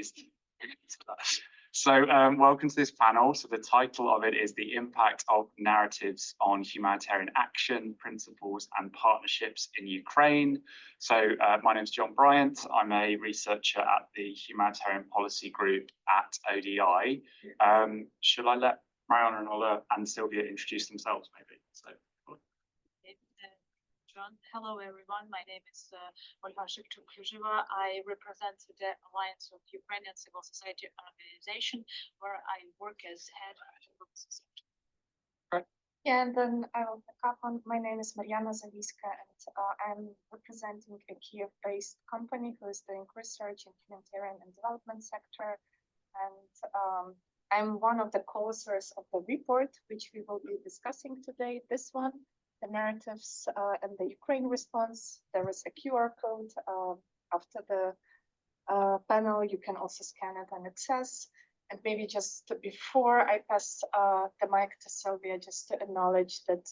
apologies. So welcome to this panel. So the title of it is The Impact of Narratives on Humanitarian Action, Principles and Partnerships in Ukraine. So my name is John Bryant. I'm a researcher at the Humanitarian Policy Group at ODI. Should I let Mariana and Sylvia introduce themselves maybe? So, John. Hello, everyone. My name is Olga Shevchuk-Kluziva. I represent the Alliance of Ukrainian Civil Society Organization, where I work as head of civil society. Right. Yeah, and then I will pick up on. My name is Mariana Zawiska, and I'm representing a Kiev-based company who is doing research in humanitarian and development sector. And I'm one of the co-authors of the report, which we will be discussing today. This one. The narratives and the Ukraine response. There is a QR code after the panel. You can also scan it and access. And maybe just before I pass the mic to Sylvia, just to acknowledge that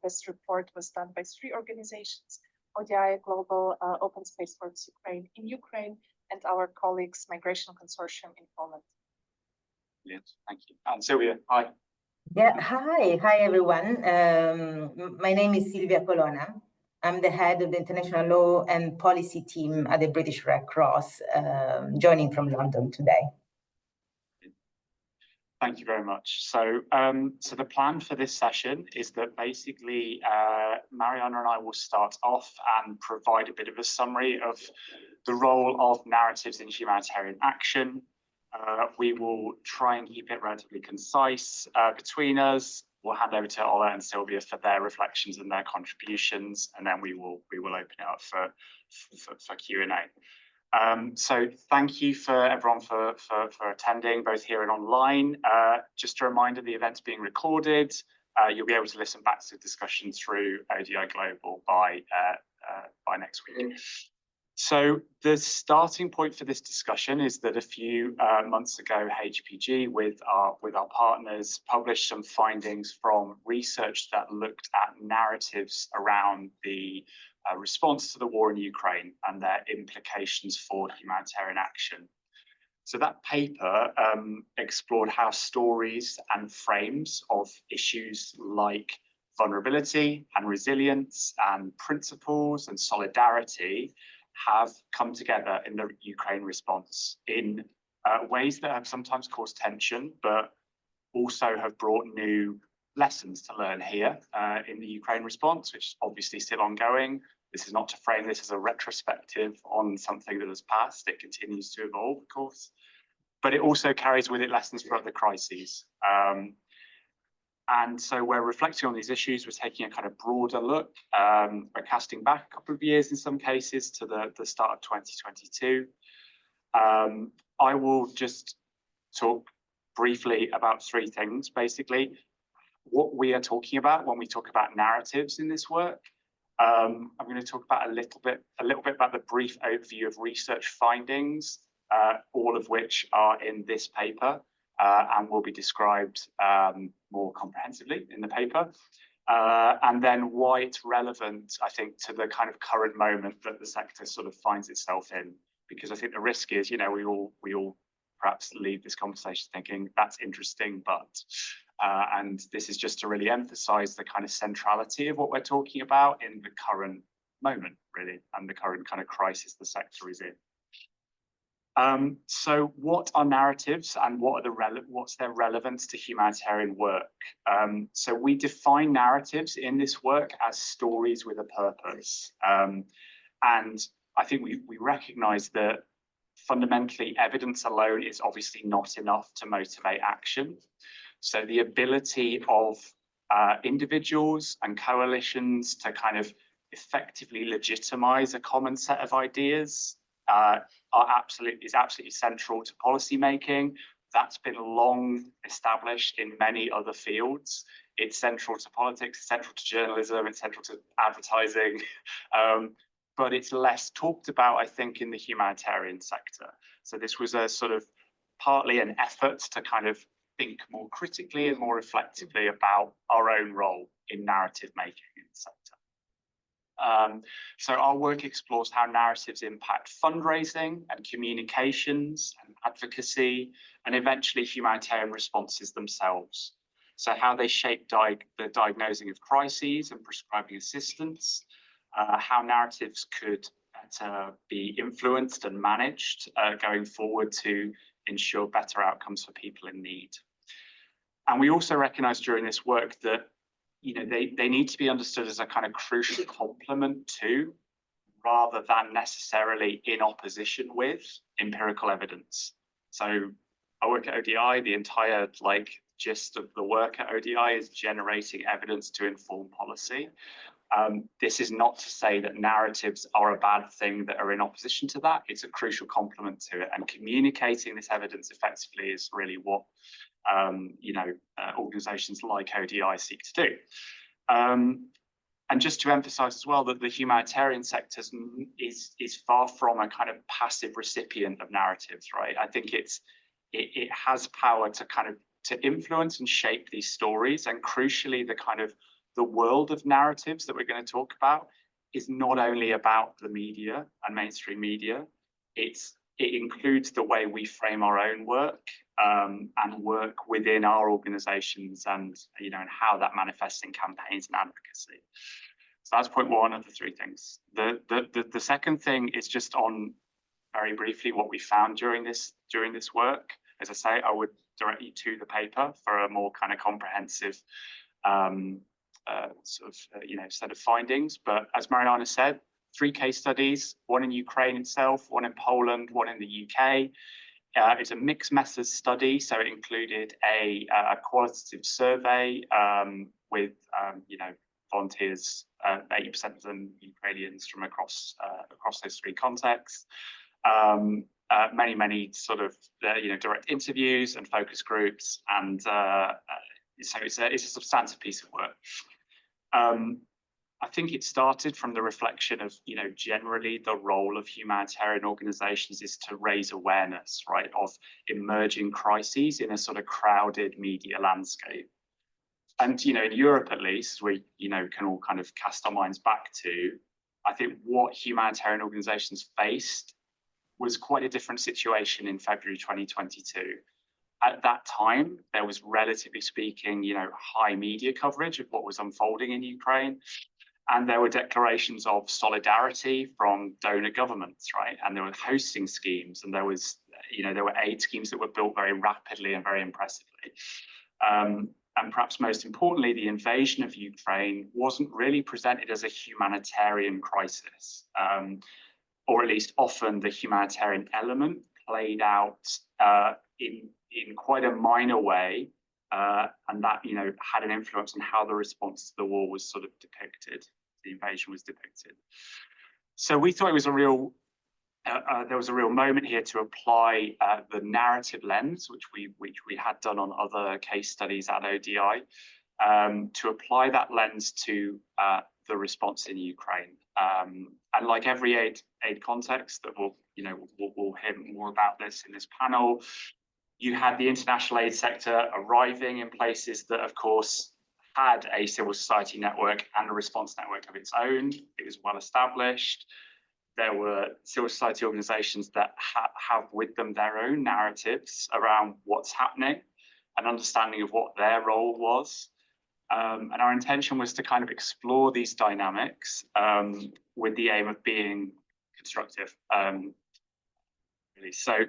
this report was done by 3 organizations: ODI, Global Open Space Works Ukraine in Ukraine, and our colleagues Migration Consortium in Poland. Yes, thank you. And Sylvia, hi. Yeah, hi everyone. My name is Silvia Colonna. I'm the head of the International Law and Policy team at the British Red Cross, joining from London today. Thank you very much. So, so the plan for this session is that basically Mariana and I will start off and provide a bit of a summary of the role of narratives in humanitarian action. We will try and keep it relatively concise between us. We'll hand over to Ola and Sylvia for their reflections and their contributions, and then we will open it up for Q&A. So thank you for everyone for attending, both here and online. Just a reminder, the event's being recorded. You'll be able to listen back to the discussion through ODI Global by next week. So the starting point for this discussion is that a few months ago, HPG with our partners published some findings from research that looked at narratives around the response to the war in Ukraine and their implications for humanitarian action. So that paper explored how stories and frames of issues like vulnerability and resilience and principles and solidarity have come together in the Ukraine response in ways that have sometimes caused tension, but also have brought new lessons to learn here in the Ukraine response, which is obviously still ongoing. This is not to frame this as a retrospective on something that has passed. It continues to evolve, of course, but it also carries with it lessons for other crises. And so we're reflecting on these issues. We're taking a kind of broader look. We're casting back a couple of years in some cases to the start of 2022. I will just talk briefly about 3 things, basically. What we are talking about when we talk about narratives in this work. I'm going to talk about a little bit about the brief overview of research findings, all of which are in this paper. And will be described more comprehensively in the paper. And then why it's relevant, I think, to the kind of current moment that the sector sort of finds itself in. Because I think the risk is, you know, we all perhaps leave this conversation thinking that's interesting, but, and this is just to really emphasize the kind of centrality of what we're talking about in the current moment, really, and the current kind of crisis the sector is in. So what are narratives and what's their relevance to humanitarian work? So we define narratives in this work as stories with a purpose. And I think we recognize that fundamentally evidence alone is obviously not enough to motivate action. So the ability of individuals and coalitions to kind of effectively legitimize a common set of ideas is absolutely central to policy making. That's been long established in many other fields. It's central to politics, it's central to journalism, it's central to advertising, but it's less talked about, I think, in the humanitarian sector. So this was a sort of partly an effort to kind of think more critically and more reflectively about our own role in narrative making in the sector. So our work explores how narratives impact fundraising and communications and advocacy, and eventually humanitarian responses themselves. So how they shape the diagnosing of crises and prescribing assistance, how narratives could better be influenced and managed going forward to ensure better outcomes for people in need. And we also recognize during this work that they need to be understood as a kind of crucial complement to, rather than necessarily in opposition with, empirical evidence. So I work at ODI, the entire gist of the work at ODI is generating evidence to inform policy. This is not to say that narratives are a bad thing that are in opposition to that. It's a crucial complement to it, and communicating this evidence effectively is really what organizations like ODI seek to do. And just to emphasize as well that the humanitarian sector is far from a kind of passive recipient of narratives, right? I think it has power to influence and shape these stories, and crucially the world of narratives that we're going to talk about is not only about the media and mainstream media, it includes the way we frame our own work and work within our organizations, and and how that manifests in campaigns and advocacy. So that's point one of the three things. The second thing is just on very briefly what we found during this work. As I say, I would direct you to the paper for a more kind of comprehensive set of findings. But as Mariana said, 3 case studies, one in Ukraine itself, one in Poland, one in the UK. It's a mixed methods study, so it included a qualitative survey with volunteers, 80% of them Ukrainians from across those 3 contexts. Many sort of direct interviews and focus groups, and so it's a substantive piece of work. I think it started from the reflection of, generally the role of humanitarian organizations is to raise awareness, right, of emerging crises in a sort of crowded media landscape. And, in Europe, at least, we, can all kind of cast our minds back to, I think what humanitarian organizations faced was quite a different situation in February 2022. At that time, there was, relatively speaking, high media coverage of what was unfolding in Ukraine. And there were declarations of solidarity from donor governments, right? And there were hosting schemes, and there were aid schemes that were built very rapidly and very impressively. And perhaps most importantly, the invasion of Ukraine wasn't really presented as a humanitarian crisis, or at least often the humanitarian element played out in quite a minor way, and that had an influence on how the response to the war was sort of depicted, the invasion was depicted. So we thought it was there was a real moment here to apply the narrative lens, which we had done on other case studies at ODI, to apply that lens to the response in Ukraine. And like every aid context that we'll hear more about this in this panel, you had the international aid sector arriving in places that, of course, had a civil society network and a response network of its own. It was well established. There were civil society organizations that have with them their own narratives around what's happening, an understanding of what their role was. And our intention was to kind of explore these dynamics with the aim of being constructive. Really. So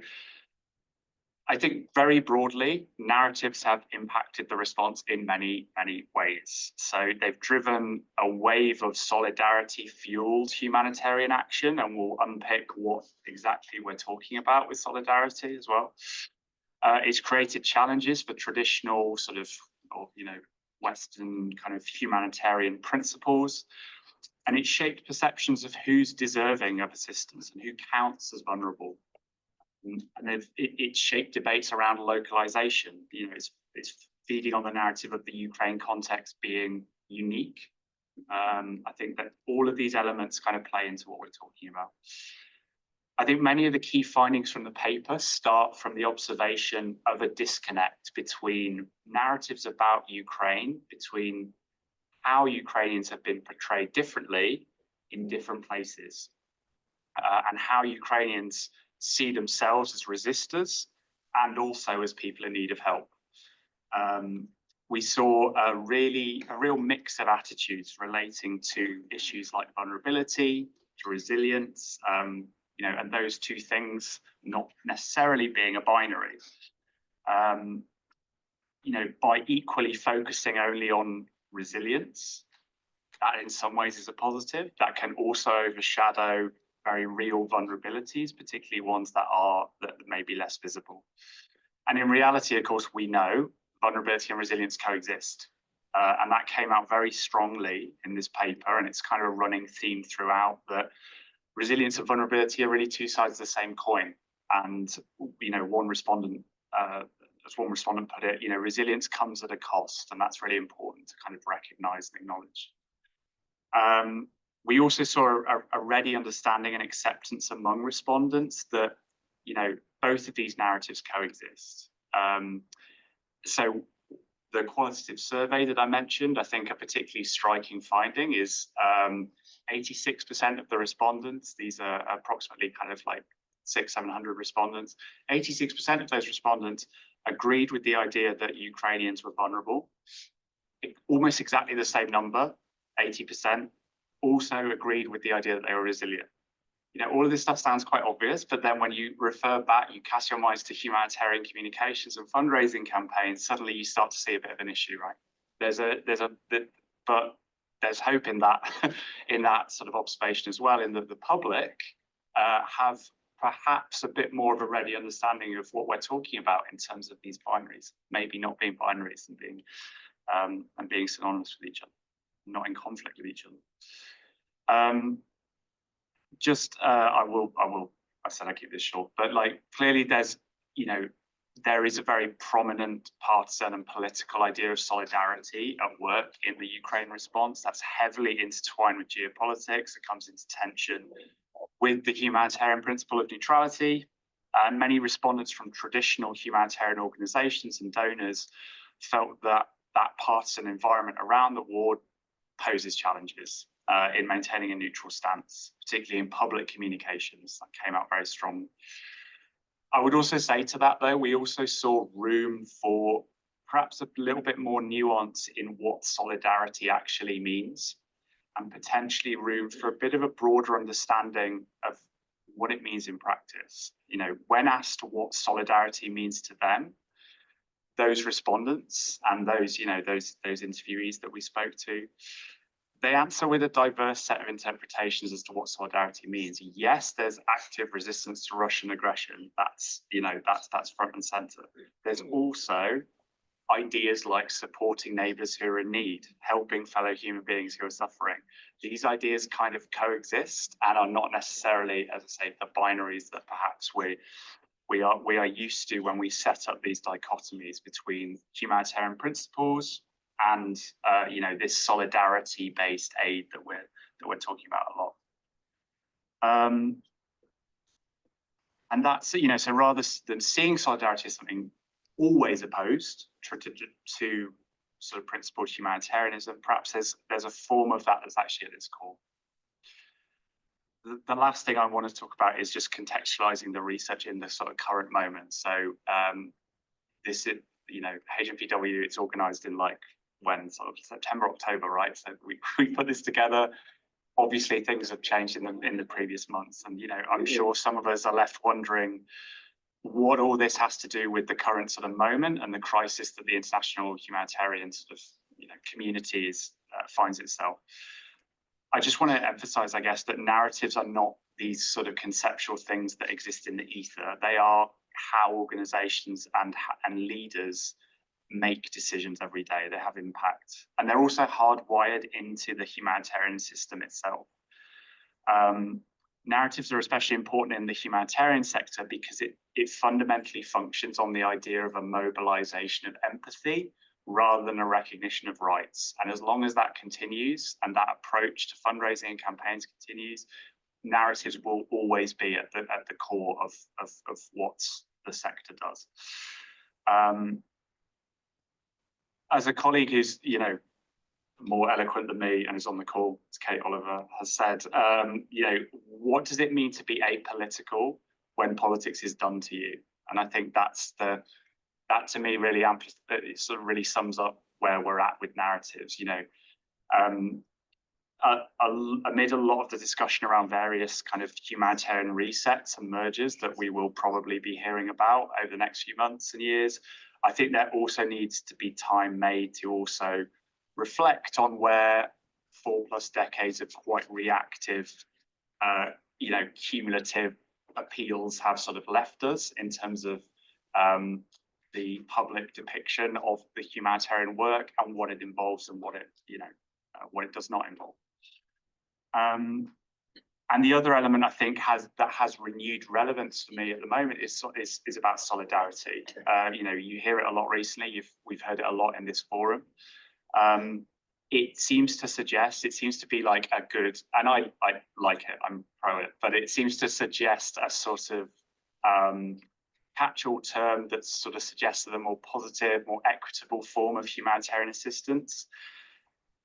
I think very broadly, narratives have impacted the response in many, many ways. So they've driven a wave of solidarity-fueled humanitarian action, and we'll unpick what exactly we're talking about with solidarity as well. It's created challenges for traditional sort of, Western kind of humanitarian principles, and it shaped perceptions of who's deserving of assistance and who counts as vulnerable. And it shaped debates around localization. It's feeding on the narrative of the Ukraine context being unique. I think that all of these elements kind of play into what we're talking about. I think many of the key findings from the paper start from the observation of a disconnect between narratives about Ukraine, between how Ukrainians have been portrayed differently, in different places, and how Ukrainians see themselves as resistors and also as people in need of help. We saw a real mix of attitudes relating to issues like vulnerability, to resilience, and those two things not necessarily being a binary. By equally focusing only on resilience, that in some ways is a positive. That can also overshadow very real vulnerabilities, particularly ones that may be less visible. And in reality, of course, we know vulnerability and resilience coexist. And that came out very strongly in this paper, and it's kind of a running theme throughout, that resilience and vulnerability are really two sides of the same coin. And one respondent, as one respondent put it, resilience comes at a cost, and that's really important to kind of recognize and acknowledge. We also saw a ready understanding and acceptance among respondents that both of these narratives coexist. So the qualitative survey that I mentioned, I think a particularly striking finding is 86% of the respondents, these are approximately kind of like 600-700 respondents, 86% of those respondents agreed with the idea that Ukrainians were vulnerable. Almost exactly the same number, 80%, also agreed with the idea that they were resilient. All of this stuff sounds quite obvious, but then when you refer back, you cast your minds to humanitarian communications and fundraising campaigns, suddenly you start to see a bit of an issue, right? But there's hope in that, in that sort of observation as well, in that the public have perhaps a bit more of a ready understanding of what we're talking about in terms of these binaries, maybe not being binaries and being synonymous with each other, not in conflict with each other. I said I keep this short, but clearly there is a very prominent partisan and political idea of solidarity at work in the Ukraine response that's heavily intertwined with geopolitics. It comes into tension with the humanitarian principle of neutrality. And many respondents from traditional humanitarian organizations and donors felt that that partisan environment around the war poses challenges in maintaining a neutral stance, particularly in public communications. That came out very strong. I would also say to that, though, we also saw room for perhaps a little bit more nuance in what solidarity actually means, and potentially room for a bit of a broader understanding of what it means in practice. When asked what solidarity means to them, those respondents and those interviewees that we spoke to, they answer with a diverse set of interpretations as to what solidarity means. Yes, there's active resistance to Russian aggression. That's front and center. There's also ideas like supporting neighbors who are in need, helping fellow human beings who are suffering. These ideas kind of coexist and are not necessarily, as I say, the binaries that perhaps we are used to when we set up these dichotomies between humanitarian principles and this solidarity-based aid that we're talking about a lot. And that's so rather than seeing solidarity as something always opposed to sort of principled humanitarianism, perhaps there's a form of that that's actually at its core. The last thing I want to talk about is just contextualizing the research in the sort of current moment. So this is HNPW, it's organized in when sort of September, October, right? So we put this together. Obviously, things have changed in the previous months, and I'm sure some of us are left wondering what all this has to do with the current sort of moment and the crisis that the international humanitarian sort of community finds itself. I just want to emphasize, I guess, that narratives are not these sort of conceptual things that exist in the ether. They are how organizations and leaders make decisions every day. They have impact, and they're also hardwired into the humanitarian system itself. Narratives are especially important in the humanitarian sector because it fundamentally functions on the idea of a mobilization of empathy rather than a recognition of rights. And as long as that continues and that approach to fundraising and campaigns continues, narratives will always be at the core of what the sector does. As a colleague who's more eloquent than me and is on the call, as Kate Oliver has said, you know, what does it mean to be apolitical when politics is done to you? And I think that to me really it sort of really sums up where we're at with narratives. You know, amid a lot of the discussion around various kind of humanitarian resets and mergers that we will probably be hearing about over the next few months and years, I think there also needs to be time made to also reflect on where 4+ decades of quite reactive, you know, cumulative appeals have sort of left us in terms of the public depiction of the humanitarian work and what it involves and what it, you know, what it does not involve. And the other element I think has renewed relevance for me at the moment is about solidarity. You know, you hear it a lot recently. We've heard it a lot in this forum. It seems to suggest, it seems to be like a good, and I like it, I'm pro it, but it seems to suggest a sort of catch-all term that sort of suggests a more positive, more equitable form of humanitarian assistance.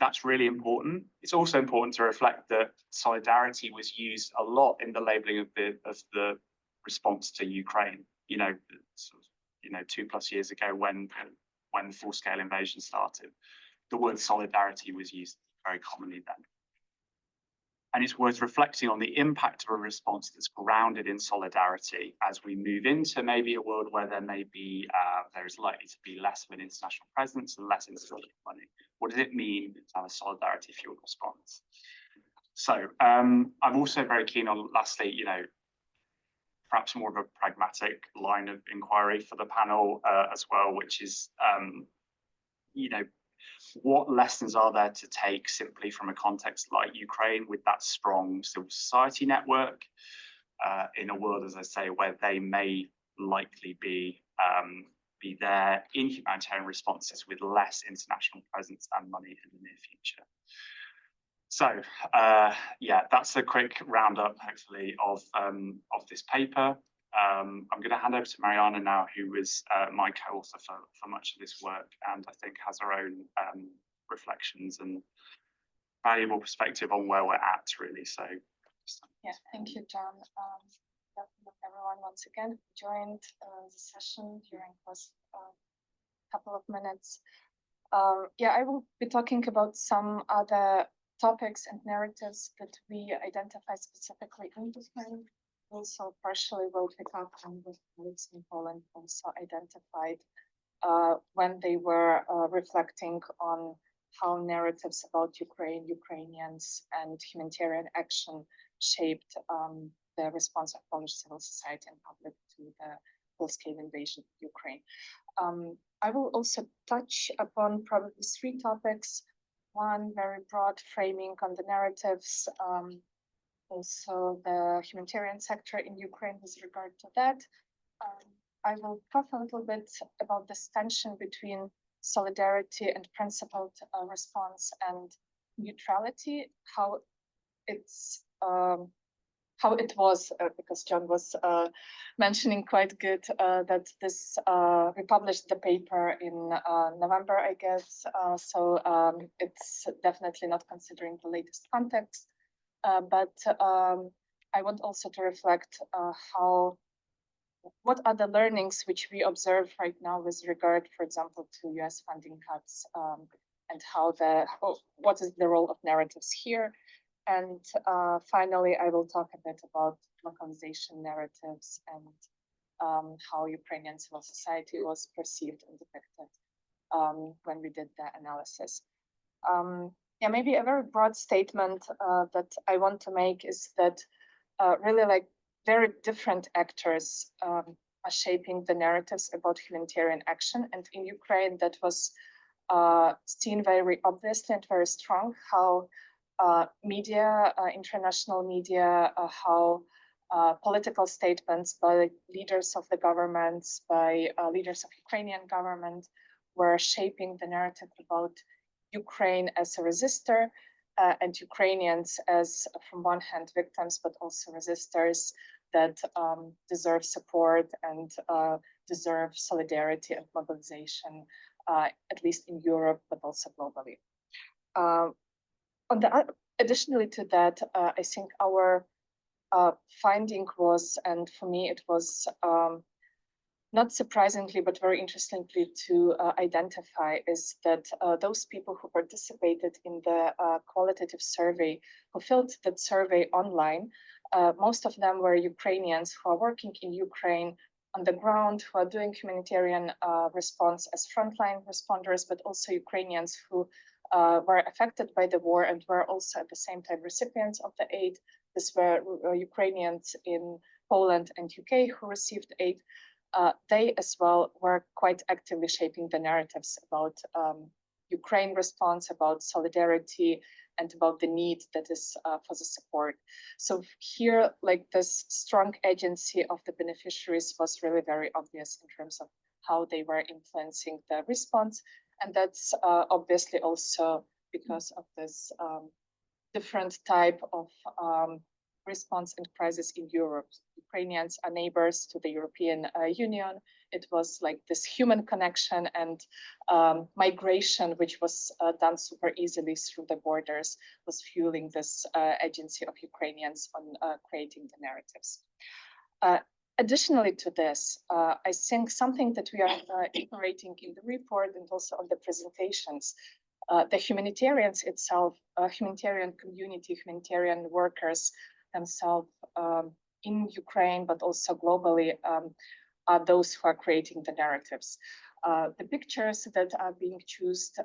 That's really important. It's also important to reflect that solidarity was used a lot in the labeling of the response to Ukraine. You know, 2+ years ago when the full-scale invasion started, the word solidarity was used very commonly then. And it's worth reflecting on the impact of a response that's grounded in solidarity as we move into maybe a world where there is likely to be less of an international presence and less international money. What does it mean to have a solidarity-fueled response? So I'm also very keen on, lastly, you know, perhaps more of a pragmatic line of inquiry for the panel as well, which is, you know, what lessons are there to take simply from a context like Ukraine with that strong civil society network in a world, as I say, where they may likely be there in humanitarian responses with less international presence and money in the near future. So yeah, that's a quick roundup, hopefully, of this paper. I'm going to hand over to Mariana now, who is my co-author for much of this work, and I think has her own reflections and valuable perspective on where we're at, really. So, yeah, thank you, John. Welcome everyone once again who joined the session during this couple of minutes. Yeah, I will be talking about some other topics and narratives that we identify specifically in this plan. Also partially will pick up on what colleagues in Poland also identified when they were reflecting on how narratives about Ukraine, Ukrainians, and humanitarian action shaped the response of Polish civil society and public to the full-scale invasion of Ukraine. I will also touch upon probably 3 topics. One, very broad framing on the narratives, also the humanitarian sector in Ukraine with regard to that. I will talk a little bit about this tension between solidarity and principled response and neutrality, how it was, because John was mentioning quite good that this, we published the paper in November, I guess, so it's definitely not considering the latest context. But I want also to reflect what are the learnings which we observe right now with regard, for example, to US funding cuts, and what is the role of narratives here. And finally, I will talk a bit about localization narratives and how Ukrainian civil society was perceived and depicted when we did the analysis. Yeah, maybe a very broad statement that I want to make is that really like very different actors are shaping the narratives about humanitarian action. And in Ukraine, that was seen very obviously and very strong, how media, international media, how political statements by leaders of the governments, by leaders of Ukrainian government were shaping the narrative about Ukraine as a resistor and Ukrainians as, from one hand, victims, but also resistors that deserve support and deserve solidarity and mobilization, at least in Europe, but also globally. Additionally to that, I think our finding was, and for me it was not surprisingly, but very interestingly to identify, is that those people who participated in the qualitative survey, who filled that survey online, most of them were Ukrainians who are working in Ukraine on the ground, who are doing humanitarian response as frontline responders, but also Ukrainians who were affected by the war and were also at the same time recipients of the aid. These were Ukrainians in Poland and UK who received aid. They as well were quite actively shaping the narratives about Ukraine response, about solidarity, and about the need that is for the support. So here, like this strong agency of the beneficiaries was really very obvious in terms of how they were influencing the response. And that's obviously also because of this different type of response and crisis in Europe. Ukrainians are neighbors to the European Union. It was like this human connection and migration, which was done super easily through the borders, was fueling this agency of Ukrainians on creating the narratives. Additionally to this, I think something that we are iterating in the report and also on the presentations, the humanitarians itself, humanitarian community, humanitarian workers themselves in Ukraine, but also globally, are those who are creating the narratives. The pictures that are being chosen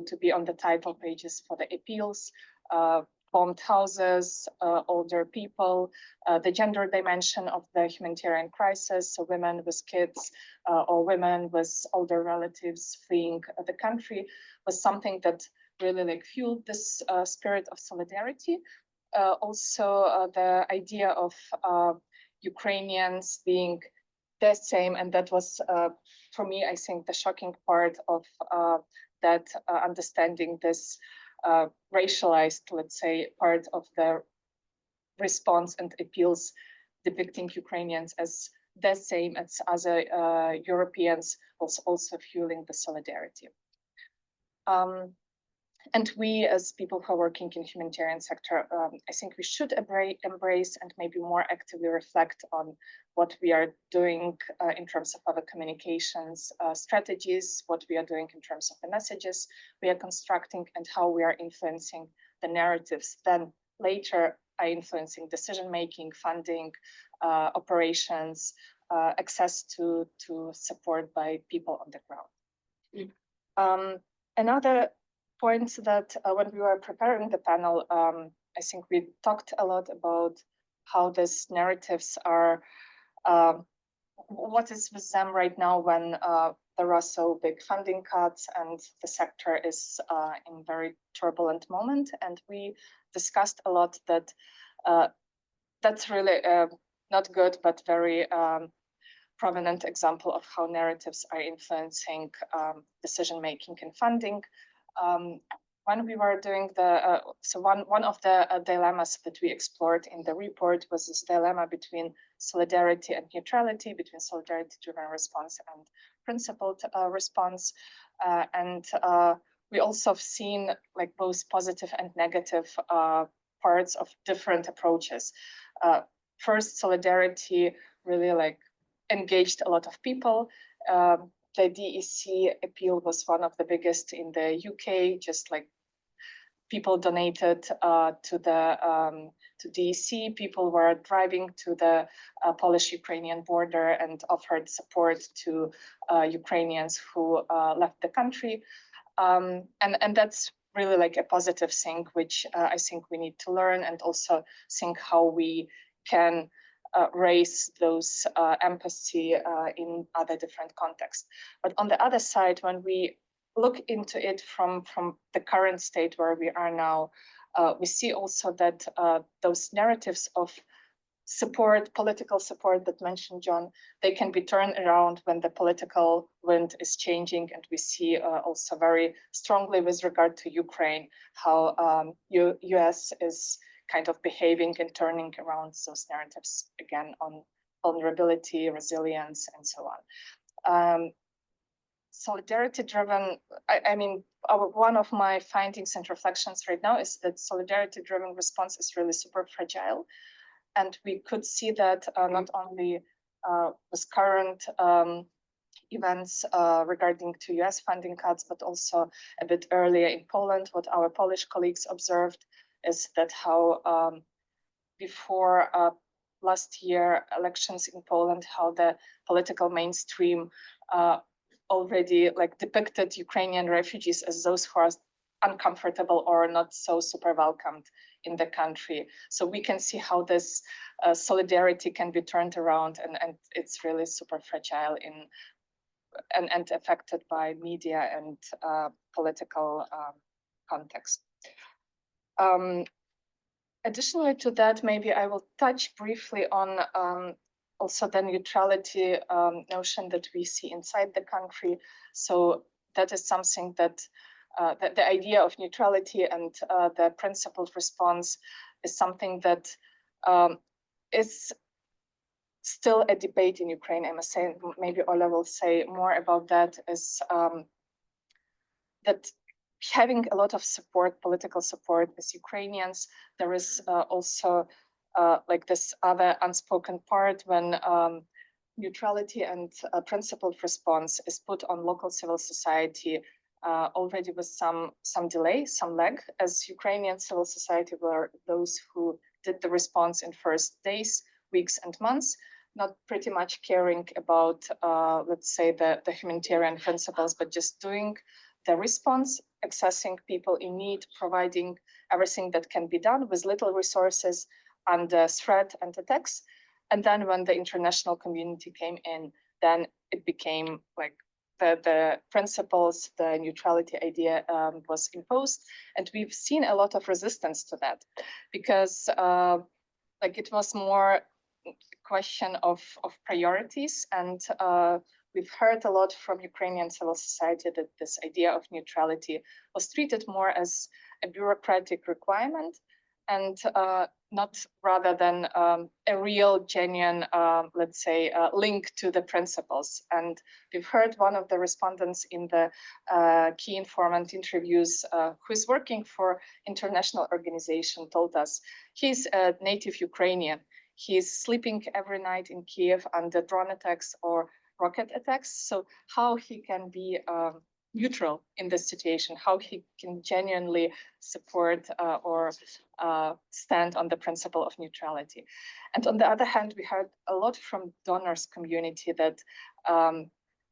to be on the title pages for the appeals, bombed houses, older people, the gender dimension of the humanitarian crisis, so women with kids or women with older relatives fleeing the country, was something that really like fueled this spirit of solidarity. Also, the idea of Ukrainians being the same, and that was for me, I think, the shocking part of that understanding this racialized, let's say, part of the response and appeals depicting Ukrainians as the same as other Europeans, was also fueling the solidarity. And we, as people who are working in humanitarian sector, I think we should embrace and maybe more actively reflect on what we are doing in terms of our communications strategies, what we are doing in terms of the messages we are constructing, and how we are influencing the narratives then later are influencing decision-making, funding, operations, access to support by people on the ground. Another point that when we were preparing the panel, I think we talked a lot about how these narratives are, what is with them right now when there are so big funding cuts and the sector is in very turbulent moment. And we discussed a lot that that's really not good, but very prominent example of how narratives are influencing decision-making and funding. When we were doing the, so one of the dilemmas that we explored in the report was this dilemma between solidarity and neutrality, between solidarity-driven response and principled response. And we also have seen like both positive and negative parts of different approaches. First, solidarity really like engaged a lot of people. The DEC appeal was one of the biggest in the UK, just like people donated to DEC, people were driving to the Polish-Ukrainian border and offered support to Ukrainians who left the country. And that's really like a positive thing, which I think we need to learn and also think how we can raise those empathy in other different contexts. But on the other side, when we look into it from the current state where we are now, we see also that those narratives of support, political support that mentioned John, they can be turned around when the political wind is changing. And we see also very strongly with regard to Ukraine, how US is kind of behaving and turning around those narratives again on vulnerability, resilience, and so on. solidarity-driven, I mean, one of my findings and reflections right now is that solidarity-driven response is really super fragile. And we could see that not only with current events regarding to US funding cuts, but also a bit earlier in Poland. What our Polish colleagues observed is that how before last year elections in Poland, how the political mainstream already like depicted Ukrainian refugees as those who are uncomfortable or not so super welcomed in the country. So we can see how this solidarity can be turned around, and it's really super fragile and affected by media and political context. Additionally to that, maybe I will touch briefly on also the neutrality notion that we see inside the country. So that is something that the idea of neutrality and the principled response is something that is still a debate in Ukraine. I must say, maybe Ola will say more about that, is that having a lot of support, political support as Ukrainians, there is also like this other unspoken part when neutrality and principled response is put on local civil society already with some delay, some lag, as Ukrainian civil society were those who did the response in first days, weeks and months, not pretty much caring about, let's say, the humanitarian principles, but just doing the response, accessing people in need, providing everything that can be done with little resources under threat and attacks. And then when the international community came in, then it became like the principles, the neutrality idea was imposed. And we've seen a lot of resistance to that because like it was more a question of priorities. And we've heard a lot from Ukrainian civil society that this idea of neutrality was treated more as a bureaucratic requirement and not rather than a real, genuine, let's say, link to the principles. And we've heard one of the respondents in the key informant interviews who is working for international organization told us he's a native Ukrainian. He's sleeping every night in Kiev under drone attacks or rocket attacks. So how he can be neutral in this situation, how he can genuinely support or stand on the principle of neutrality. And on the other hand, we heard a lot from donors community that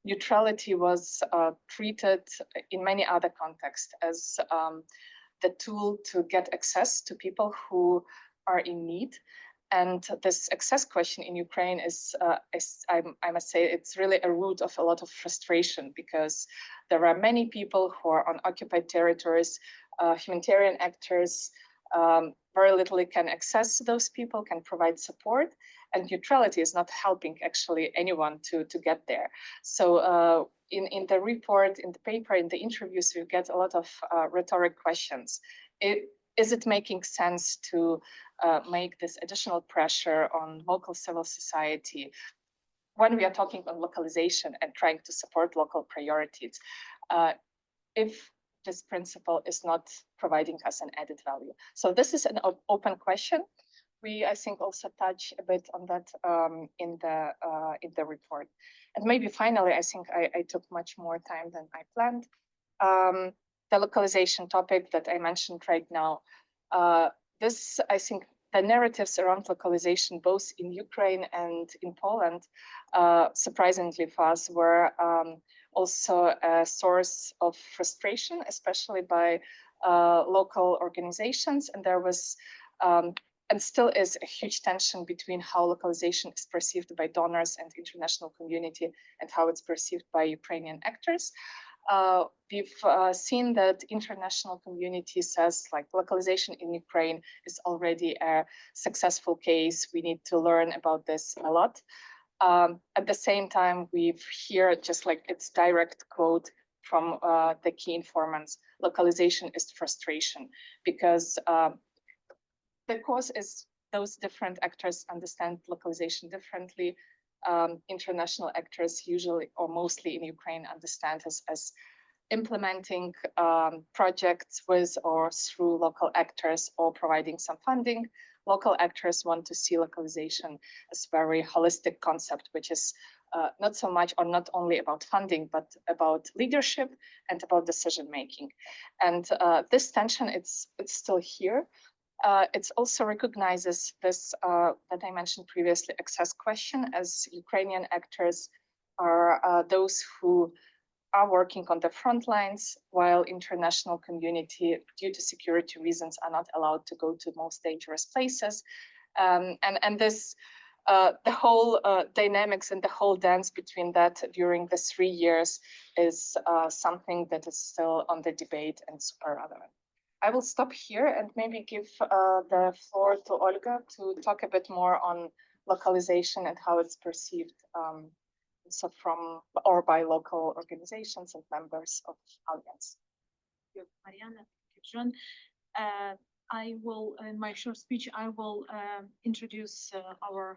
neutrality was treated in many other contexts as the tool to get access to people who are in need. And this access question in Ukraine is I must say, it's really a root of a lot of frustration because there are many people who are on occupied territories, humanitarian actors, very little can access those people, can provide support, and neutrality is not helping actually anyone to get there. So in the report, in the paper, in the interviews, we get a lot of rhetoric questions. Is it making sense to make this additional pressure on local civil society when we are talking on localization and trying to support local priorities, if this principle is not providing us an added value? So this is an open question. We, I think, also touch a bit on that in the report. And maybe finally, I think I took much more time than I planned. The localization topic that I mentioned right now, this, I think, the narratives around localization, both in Ukraine and in Poland, surprisingly for us, were also a source of frustration, especially by local organizations. And there was, and still is, a huge tension between how localization is perceived by donors and international community and how it's perceived by Ukrainian actors. We've seen that international community says like localization in Ukraine is already a successful case. We need to learn about this a lot. At the same time, we've hear just like its direct quote from the key informants, localization is frustration, because the cause is those different actors understand localization differently. international actors usually or mostly in Ukraine understand as implementing projects with or through local actors or providing some funding. Local actors want to see localization as a very holistic concept, which is not so much or not only about funding, but about leadership and about decision making. And this tension, it's still here. It also recognizes this that I mentioned previously, access question, as Ukrainian actors are those who are working on the front lines, while international community, due to security reasons, are not allowed to go to most dangerous places. And this, the whole dynamics and the whole dance between that during the 3 years is something that is still on the debate and super relevant. I will stop here and maybe give the floor to Olga to talk a bit more on localization and how it's perceived so from or by local organizations and members of Alliance. Thank you, Mariana. Thank you, John. I will, in my short speech, I will introduce our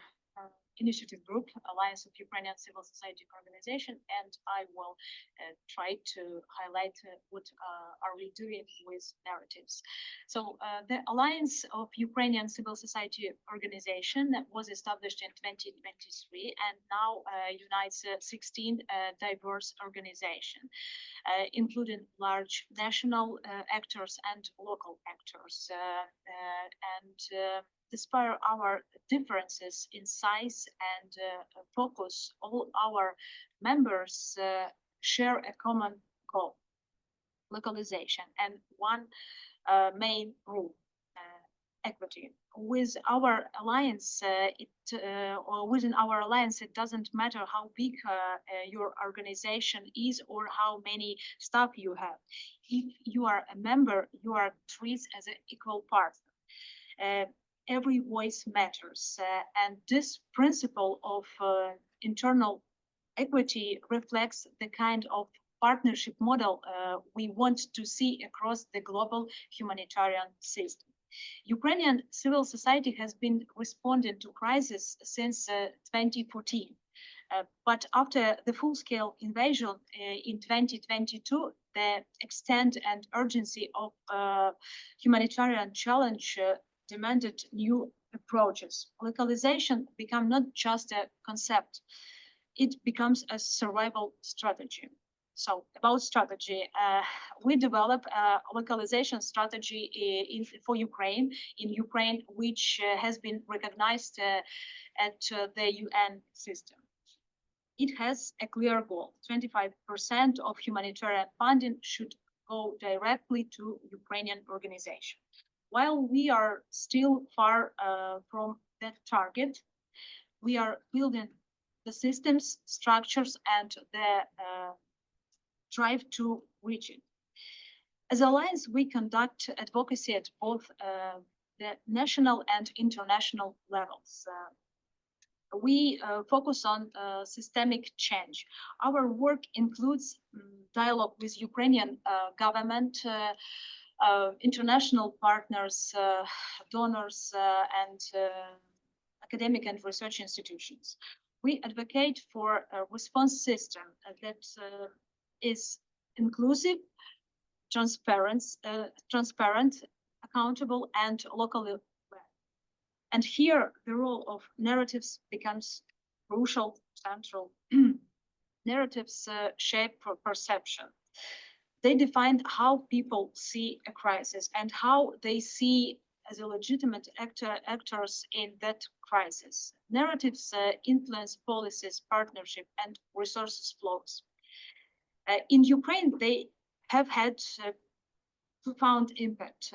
initiative group, Alliance of Ukrainian Civil Society Organization, and I will try to highlight what are we doing with narratives. So the Alliance of Ukrainian Civil Society Organization was established in 2023 and now unites 16 diverse organizations, including large national actors and local actors. Despite our differences in size and focus, all our members share a common goal: localization, and one main rule: equity. With our alliance, or within our alliance, it doesn't matter how big your organization is or how many staff you have. If you are a member, you are treated as an equal partner. Every voice matters, and this principle of internal equity reflects the kind of partnership model we want to see across the global humanitarian system. Ukrainian civil society has been responding to crisis since 2014. But after the full-scale invasion in 2022, the extent and urgency of humanitarian challenge demanded new approaches. Localization became not just a concept, it becomes a survival strategy. So about strategy, we develop a localization strategy for Ukraine, which has been recognized at the UN system. It has a clear goal: 25% of humanitarian funding should go directly to Ukrainian organizations. While we are still far from that target, we are building the systems, structures, and the drive to reach it. As Alliance, we conduct advocacy at both the national and international levels. We focus on systemic change. Our work includes dialogue with Ukrainian government, international partners, donors, and academic and research institutions. We advocate for a response system that is inclusive, transparent, accountable, and locally aware. And here, the role of narratives becomes crucial, central. Narratives shape perception. They define how people see a crisis and how they see as a legitimate actors in that crisis. Narratives influence policies, partnership, and resources flows. In Ukraine, they have had profound impact,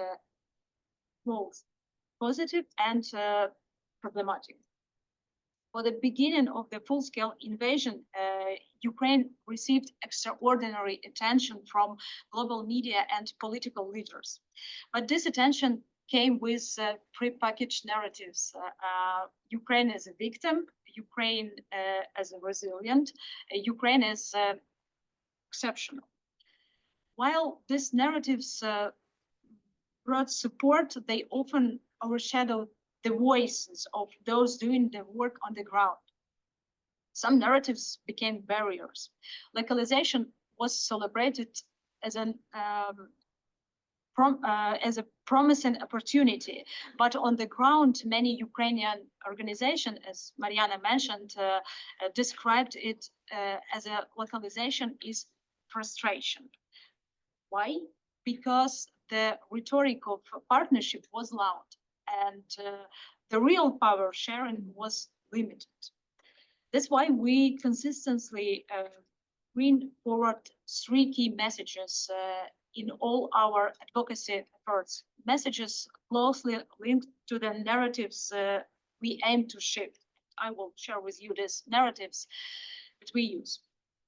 both positive and problematic. For the beginning of the full-scale invasion, Ukraine received extraordinary attention from global media and political leaders. But this attention came with prepackaged narratives. Ukraine is a victim, Ukraine as a resilient, Ukraine is exceptional. While these narratives brought support, they often overshadowed the voices of those doing the work on the ground. Some narratives became barriers. Localization was celebrated as as a promising opportunity, but on the ground, many Ukrainian organizations, as Mariana mentioned, described it as a localization is frustration. Why? Because the rhetoric of partnership was loud and the real power sharing was limited. That's why we consistently bring forward three key messages in all our advocacy efforts, messages closely linked to the narratives we aim to shift. I will share with you these narratives that we use.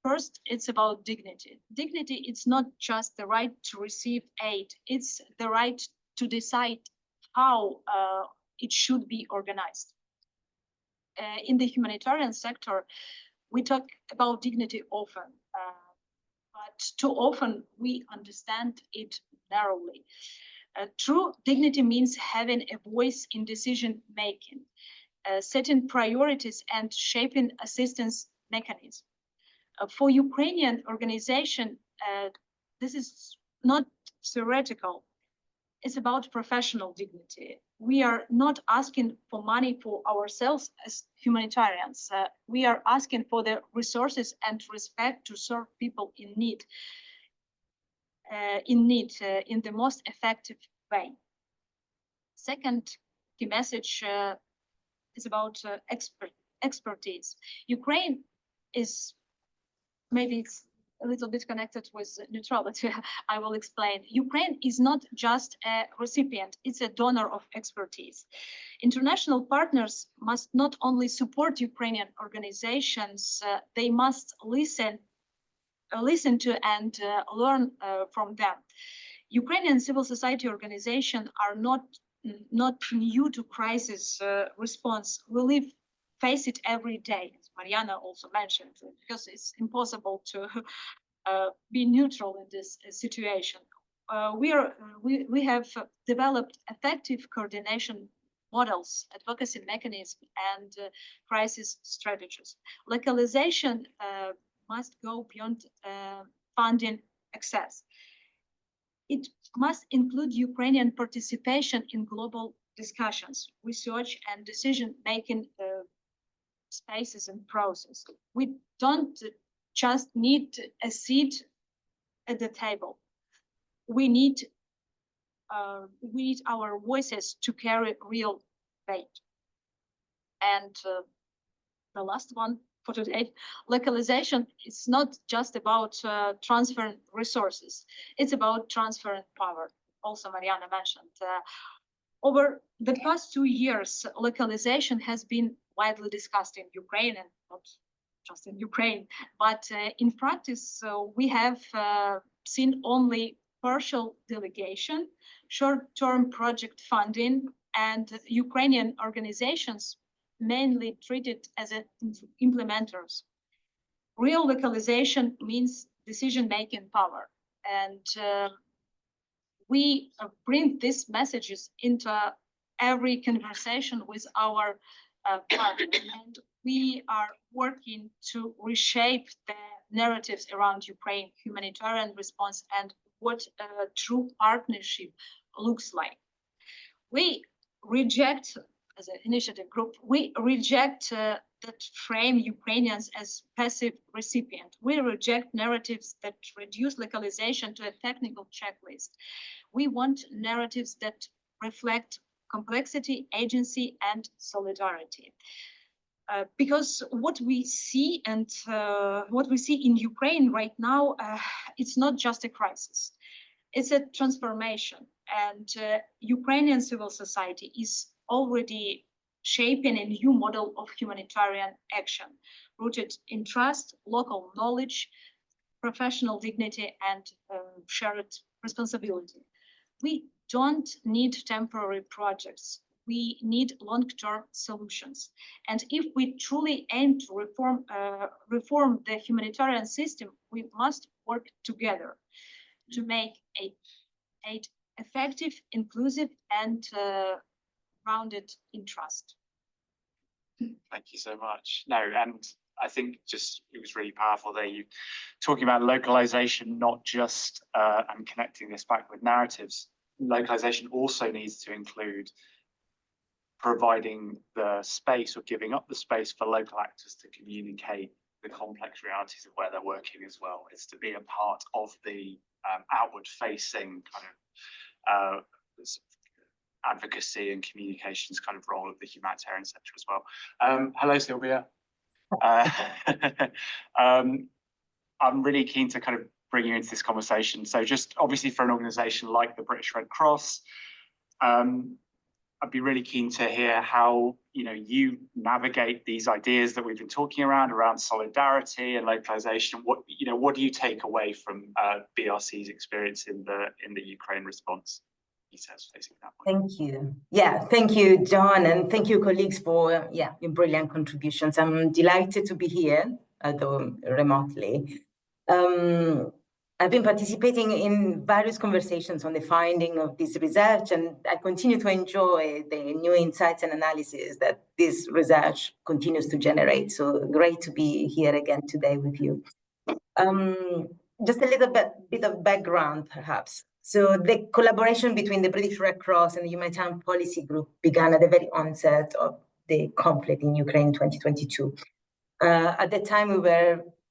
First, it's about dignity. Dignity, it's not just the right to receive aid, it's the right to decide how it should be organized. In the humanitarian sector, we talk about dignity often, but too often we understand it narrowly. True dignity means having a voice in decision making, setting priorities and shaping assistance mechanisms. For Ukrainian organization, this is not theoretical. It's about professional dignity. We are not asking for money for ourselves as humanitarians. We are asking for the resources and respect to serve people in need, in the most effective way. Second key message is about expertise. Ukraine is, maybe it's a little bit connected with neutrality, I will explain. Ukraine is not just a recipient, it's a donor of expertise. International partners must not only support Ukrainian organizations, they must listen to and learn from them. Ukrainian civil society organizations are not new to crisis response. We face it every day, as Mariana also mentioned, because it's impossible to be neutral in this situation. We have developed effective coordination models, advocacy mechanisms, and crisis strategies. Localization must go beyond funding access. It must include Ukrainian participation in global discussions, research, and decision-making spaces and process. We don't just need a seat at the table. We need our voices to carry real weight. And the last one for today, localization is not just about transferring resources. It's about transferring power. Also, Mariana mentioned. Over the past 2 years, localization has been widely discussed in Ukraine, and not just in Ukraine, but in practice, we have seen only partial delegation, short-term project funding, and Ukrainian organizations mainly treated as implementers. Real localization means decision-making power, and we bring these messages into every conversation with our partners, and we are working to reshape the narratives around Ukraine humanitarian response and what a true partnership looks like. We reject, as an initiative group, we reject that frame Ukrainians as passive recipient. We reject narratives that reduce localization to a technical checklist. We want narratives that reflect complexity, agency, and solidarity. Because what we see and what we see in Ukraine right now, it's not just a crisis. It's a transformation, and Ukrainian civil society is already shaping a new model of humanitarian action, rooted in trust, local knowledge, professional dignity, and shared responsibility. We don't need temporary projects. We need long-term solutions. And if we truly aim to reform the humanitarian system, we must work together to make aid effective, inclusive, and grounded in trust. Thank you so much. No, and I think just it was really powerful there. You talking about localization, not just and connecting this back with narratives. Localization also needs to include providing the space or giving up the space for local actors to communicate the complex realities of where they're working as well. It's to be a part of the outward-facing kind of advocacy and communications kind of role of the humanitarian sector as well. Hello, Sylvia. I'm really keen to kind of bring you into this conversation. So just obviously for an organisation like the British Red Cross, I'd be really keen to hear how you navigate these ideas that we've been talking around solidarity and localization. What do you take away from BRC's experience in the Ukraine response? He says, facing that way. Thank you. Yeah, thank you, John, and thank you, colleagues, for your brilliant contributions. I'm delighted to be here, although remotely. I've been participating in various conversations on the finding of this research, and I continue to enjoy the new insights and analysis that this research continues to generate. So great to be here again today with you. Just a little bit of background, perhaps. So the collaboration between the British Red Cross and the Humanitarian Policy Group began at the very onset of the conflict in Ukraine in 2022. At the time,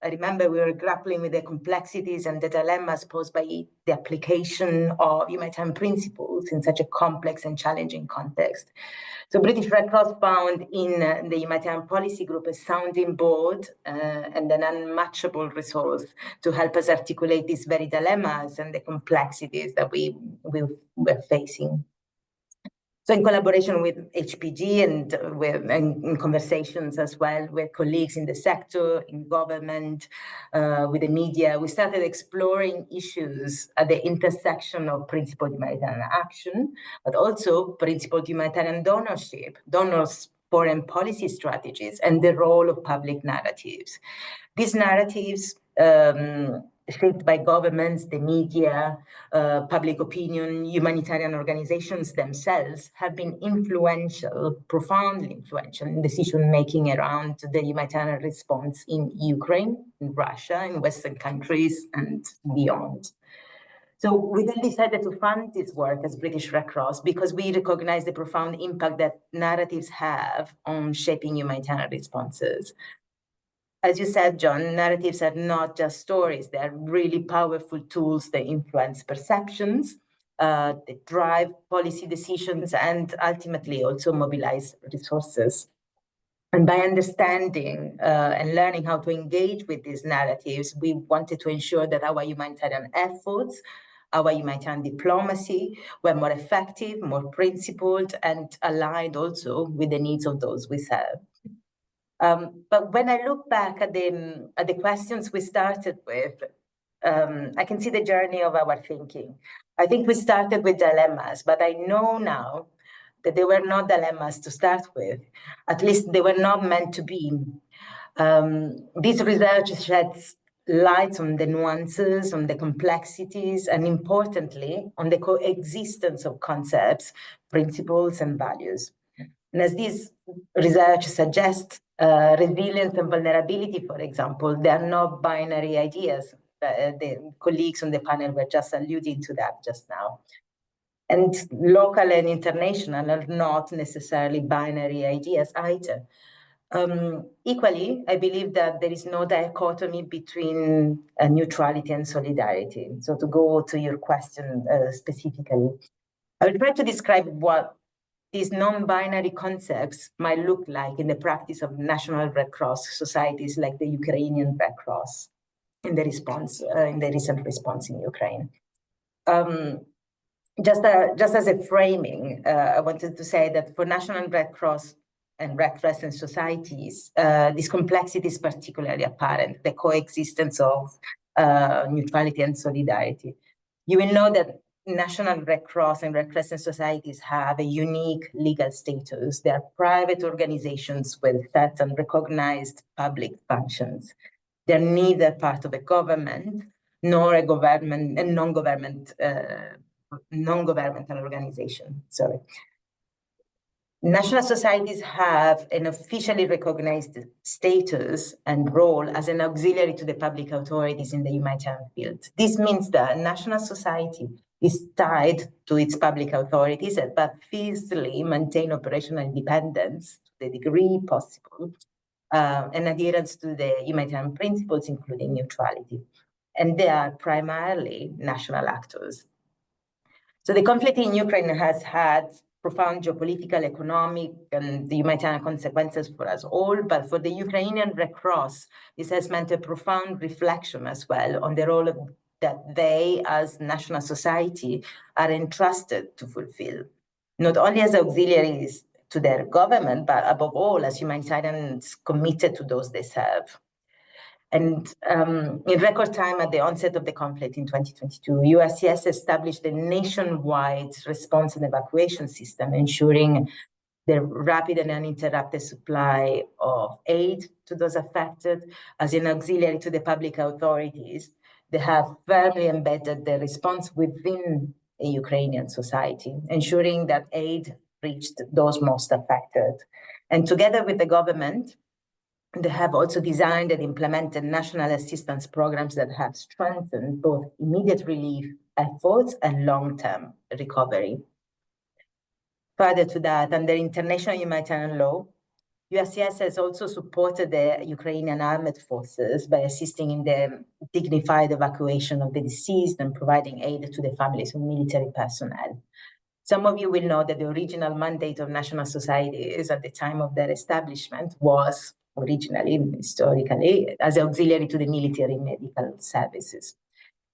I remember we were grappling with the complexities and the dilemmas posed by the application of humanitarian principles in such a complex and challenging context. So British Red Cross found in the Humanitarian Policy Group a sounding board and an unmatchable resource to help us articulate these very dilemmas and the complexities that we were facing. So in collaboration with HPG and in conversations as well with colleagues in the sector, in government, with the media, we started exploring issues at the intersection of principled humanitarian action, but also principled humanitarian donorship, donors' foreign policy strategies, and the role of public narratives. These narratives, shaped by governments, the media, public opinion, humanitarian organizations themselves, have been influential, profoundly influential in decision-making around the humanitarian response in Ukraine, in Russia, in Western countries, and beyond. So we then decided to fund this work as British Red Cross because we recognize the profound impact that narratives have on shaping humanitarian responses. As you said, John, narratives are not just stories. They're really powerful tools that influence perceptions, they drive policy decisions, and ultimately also mobilize resources. And by understanding and learning how to engage with these narratives, we wanted to ensure that our humanitarian efforts, our humanitarian diplomacy were more effective, more principled, and aligned also with the needs of those we serve. But when I look back at the questions we started with, I can see the journey of our thinking. I think we started with dilemmas, but I know now that they were not dilemmas to start with. At least they were not meant to be. This research sheds light on the nuances, on the complexities, and importantly, on the coexistence of concepts, principles, and values. And as this research suggests, resilience and vulnerability, for example, they are not binary ideas. The colleagues on the panel were just alluding to that just now. And local and international are not necessarily binary ideas either. Equally, I believe that there is no dichotomy between neutrality and solidarity. So to go to your question specifically, I will try to describe what these non-binary concepts might look like in the practice of national Red Cross societies like the Ukrainian Red Cross in the response, in the recent response in Ukraine. Just as a framing, I wanted to say that for national Red Cross and Red Crescent societies, this complexity is particularly apparent, the coexistence of neutrality and solidarity. You will know that National Red Cross and Red Crescent societies have a unique legal status. They are private organizations with set and recognized public functions. They're neither part of a government nor a government, a non-governmental organization. Sorry. National societies have an officially recognized status and role as an auxiliary to the public authorities in the humanitarian field. This means that a national society is tied to its public authorities, but fiercely maintain operational independence to the degree possible, and adherence to the humanitarian principles, including neutrality. And they are primarily national actors. So the conflict in Ukraine has had profound geopolitical, economic, and humanitarian consequences for us all, but for the Ukrainian Red Cross, this has meant a profound reflection as well on the role that they, as national society, are entrusted to fulfill, not only as auxiliaries to their government, but above all, as humanitarians committed to those they serve. And in record time at the onset of the conflict in 2022, USCS established a nationwide response and evacuation system, ensuring the rapid and uninterrupted supply of aid to those affected. As an auxiliary to the public authorities, they have firmly embedded the response within a Ukrainian society, ensuring that aid reached those most affected. And together with the government, they have also designed and implemented national assistance programs that have strengthened both immediate relief efforts and long-term recovery. Further to that, under international humanitarian law, USCS has also supported the Ukrainian armed forces by assisting in the dignified evacuation of the deceased and providing aid to the families of military personnel. Some of you will know that the original mandate of national societies at the time of their establishment was originally, historically, as auxiliary to the military medical services.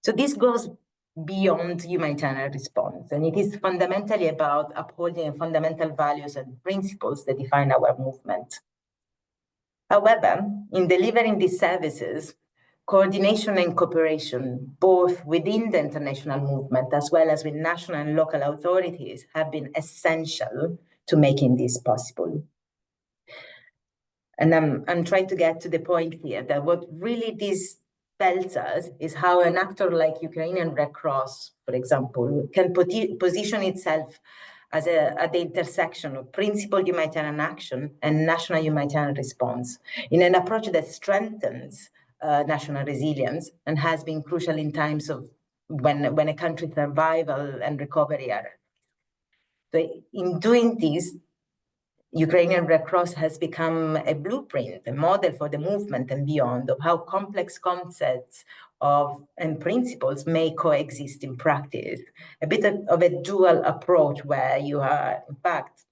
So this goes beyond humanitarian response, and it is fundamentally about upholding fundamental values and principles that define our movement. However, in delivering these services, coordination and cooperation, both within the international movement as well as with national and local authorities, have been essential to making this possible. And I'm trying to get to the point here that what really this tells us is how an actor like Ukrainian Red Cross, for example, can position itself as at the intersection of principled humanitarian action and national humanitarian response in an approach that strengthens national resilience and has been crucial in times of when a country's survival and recovery are. So in doing this, Ukrainian Red Cross has become a blueprint, a model for the movement and beyond of how complex concepts and principles may coexist in practice. A bit of a dual approach where you are, in fact,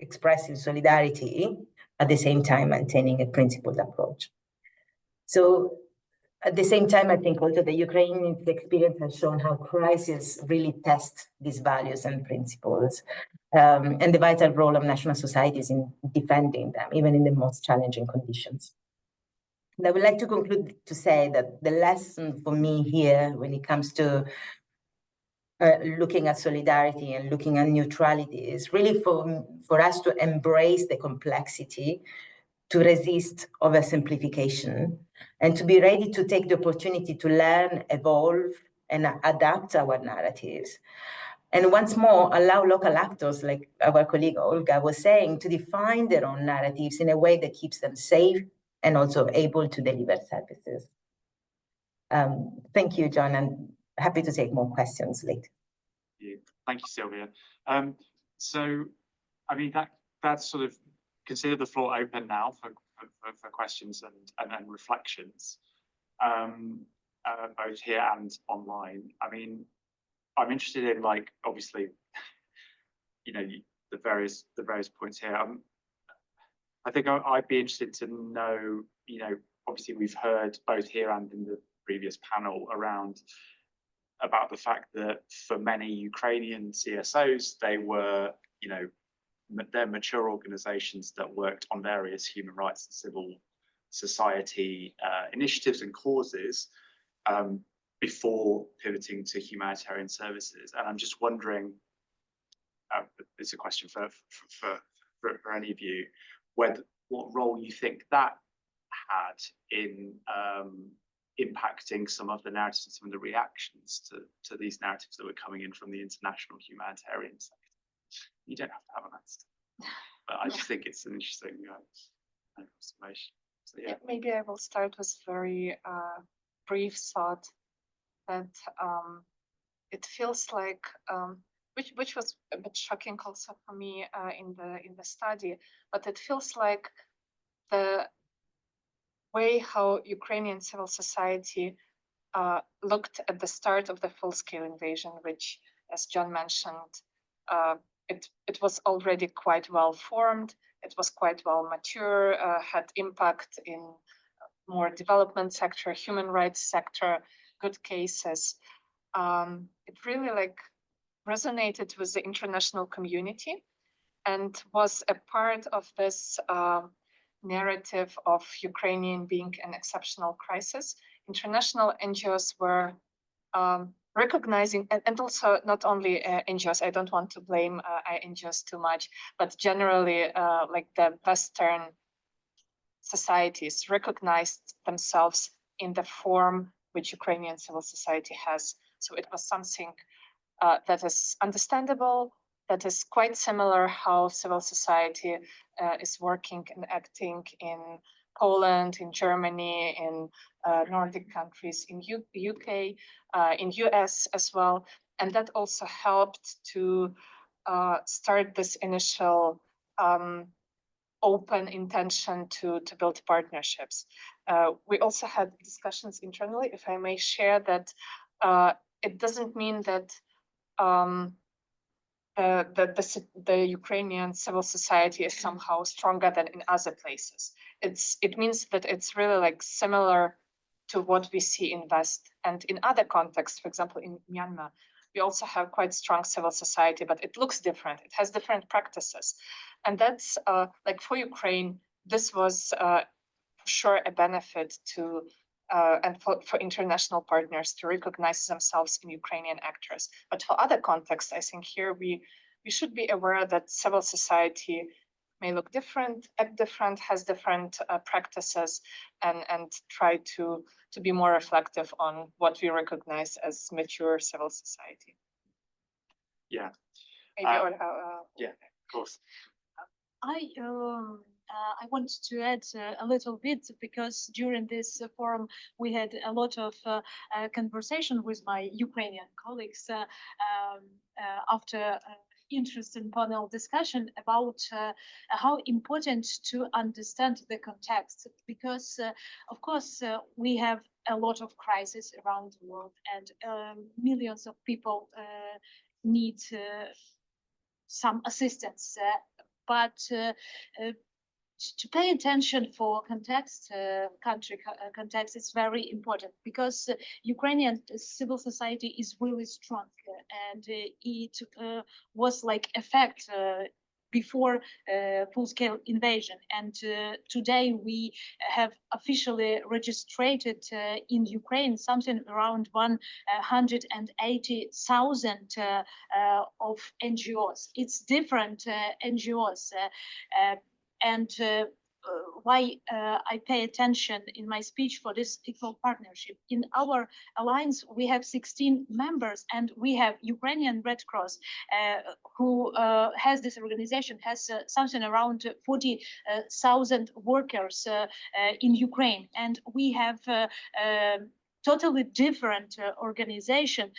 expressing solidarity at the same time maintaining a principled approach. So at the same time, I think also the Ukrainian experience has shown how crises really test these values and principles, and the vital role of national societies in defending them, even in the most challenging conditions. And I would like to conclude to say that the lesson for me here, when it comes to looking at solidarity and looking at neutrality, is really for us to embrace the complexity, to resist oversimplification, and to be ready to take the opportunity to learn, evolve, and adapt our narratives. And once more, allow local actors, like our colleague Olga was saying, to define their own narratives in a way that keeps them safe and also able to deliver services. Thank you, John, and happy to take more questions later. Thank you, Sylvia. So, I mean, that's sort of, consider the floor open now for questions and reflections, both here and online. I mean, I'm interested in, like, obviously, you know, the various points here. I think I'd be interested to know, you know, obviously we've heard both here and in the previous panel about the fact that for many Ukrainian CSOs, they were, you know, they're mature organizations that worked on various human rights and civil society initiatives and causes before pivoting to humanitarian services. And I'm just wondering, it's a question for any of you, what role you think that had in impacting some of the narratives and some of the reactions to these narratives that were coming in from the international humanitarian sector. You don't have to have an answer. But I just think it's an interesting observation. So yeah. Maybe I will start with very brief thought that it feels like which was a bit shocking also for me in the study, but it feels like the way how Ukrainian civil society looked at the start of the full-scale invasion, which, as John mentioned, it was already quite well formed. It was quite well mature, had impact in more development sector, human rights sector, good cases. It really like resonated with the international community and was a part of this narrative of Ukrainian being an exceptional crisis. International NGOs were recognizing, and also not only NGOs, I don't want to blame NGOs too much, but generally like the Western societies recognized themselves in the form which Ukrainian civil society has. So it was something that is understandable, that is quite similar how civil society is working and acting in Poland, in Germany, in Nordic countries, in UK, in US as well. And that also helped to start this initial open intention to build partnerships. We also had discussions internally, if I may share, that it doesn't mean that the Ukrainian civil society is somehow stronger than in other places. It means that it's really like similar to what we see in West and in other contexts. For example, in Myanmar, we also have quite strong civil society, but it looks different. It has different practices, and that's like for Ukraine, this was for sure a benefit to. And for international partners to recognize themselves in Ukrainian actors. But for other contexts, I think here we should be aware that civil society may look different, act different, has different practices, and try to be more reflective on what we recognize as mature civil society. Yeah. Maybe yeah, of course. I want to add a little bit because during this forum we had a lot of conversation with my Ukrainian colleagues after interesting panel discussion about how important to understand the context because of course we have a lot of crises around the world and millions of people need some assistance but to pay attention for context, country context is very important because Ukrainian civil society is really strong and it was like effect before full-scale invasion. And today we have officially registered in Ukraine something around 180,000 of NGOs. It's different NGOs. And why I pay attention in my speech for this equal partnership. In our alliance, we have 16 members, and we have Ukrainian Red Cross, who has this organization, has something around 40,000 workers in Ukraine. And we have totally different organization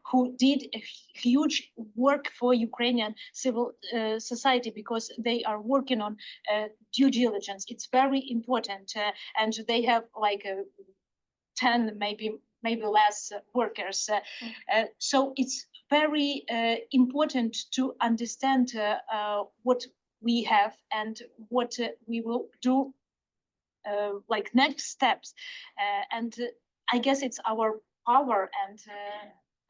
who did a huge work for Ukrainian civil society because they are working on due diligence. It's very important, and they have like 10, maybe less workers. So it's very important to understand what we have and what we will do, like next steps. And I guess it's our power and.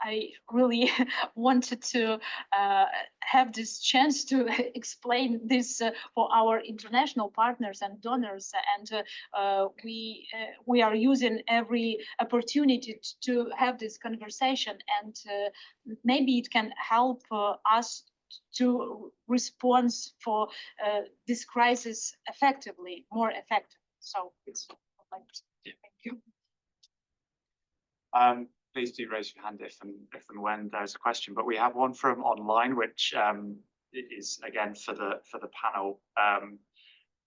I really wanted to have this chance to explain this for our international partners and donors, and we are using every opportunity to have this conversation, and maybe it can help us to respond for this crisis effectively, more effective. So it's my perspective. Thank you. Please do raise your hand if and when there's a question, but we have one from online, which is again for the panel.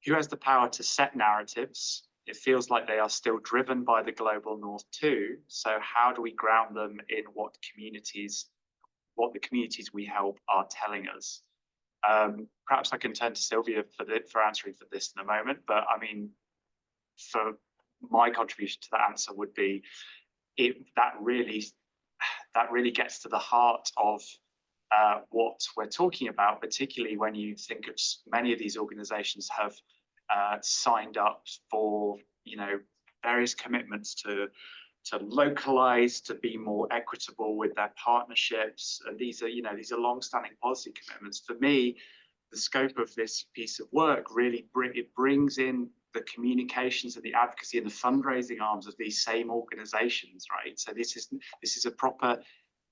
Who has the power to set narratives? It feels like they are still driven by the global north too. So how do we ground them in what the communities we help are telling us? Perhaps I can turn to Sylvia for answering for this in a moment, but I mean, for my contribution to that answer would be that really gets to the heart of what we're talking about, particularly when you think of many of these organizations have signed up for, various commitments to localize, to be more equitable with their partnerships. And these are long-standing policy commitments. For me, the scope of this piece of work really brings in the communications and the advocacy and the fundraising arms of these same organizations, right? So this is a proper,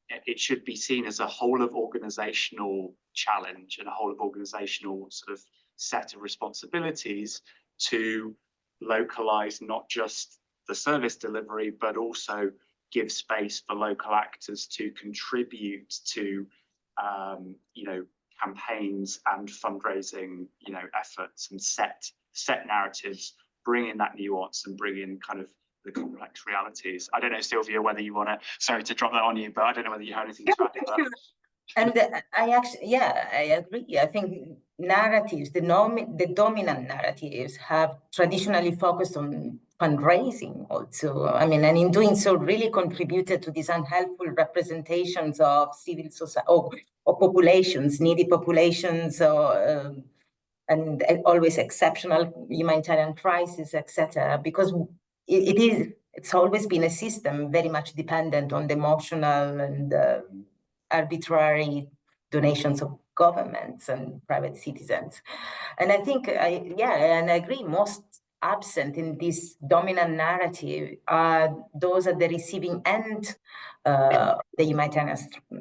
it should be seen as a whole of organizational challenge and a whole of organizational sort of set of responsibilities to localize not just the service delivery, but also give space for local actors to contribute to, campaigns and fundraising, efforts, and set narratives, bring in that nuance and bring in kind of the complex realities. I don't know, Sylvia, whether you want to, sorry to drop that on you, but I don't know whether you have anything to add to that. And I agree. I think narratives, the dominant narratives have traditionally focused on fundraising also. I mean, and in doing so really contributed to these unhelpful representations of civil society or populations, needy populations, and always exceptional humanitarian crisis, etc. Because it's always been a system very much dependent on the emotional and arbitrary donations of governments and private citizens. And I think, and I agree, most absent in this dominant narrative are those at the receiving end, the humanitarian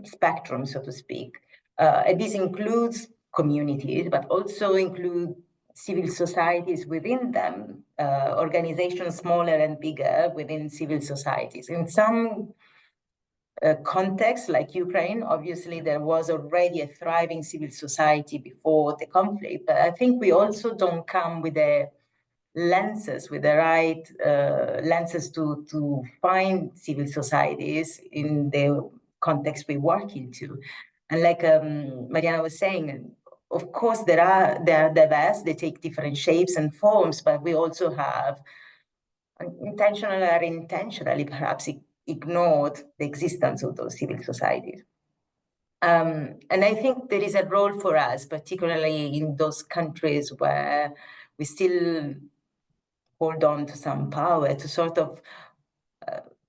spectrum, so to speak. And this includes communities, but also include civil societies within them, organizations smaller and bigger within civil societies. In some context like Ukraine, obviously there was already a thriving civil society before the conflict, but I think we also don't come with the right lenses to find civil societies in the context we work into. And like Mariana was saying, of course they are diverse, they take different shapes and forms, but we also have intentionally or unintentionally perhaps ignored the existence of those civil societies. And I think there is a role for us, particularly in those countries where we still hold on to some power, to sort of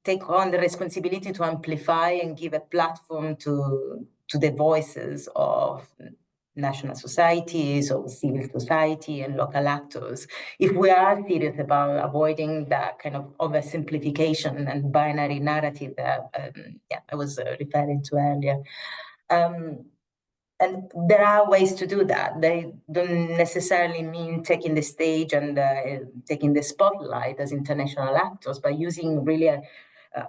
take on the responsibility to amplify and give a platform to the voices of national societies, of civil society and local actors, if we are serious about avoiding that kind of oversimplification and binary narrative that I was referring to earlier. And there are ways to do that. They don't necessarily mean taking the stage and taking the spotlight as international actors, but using really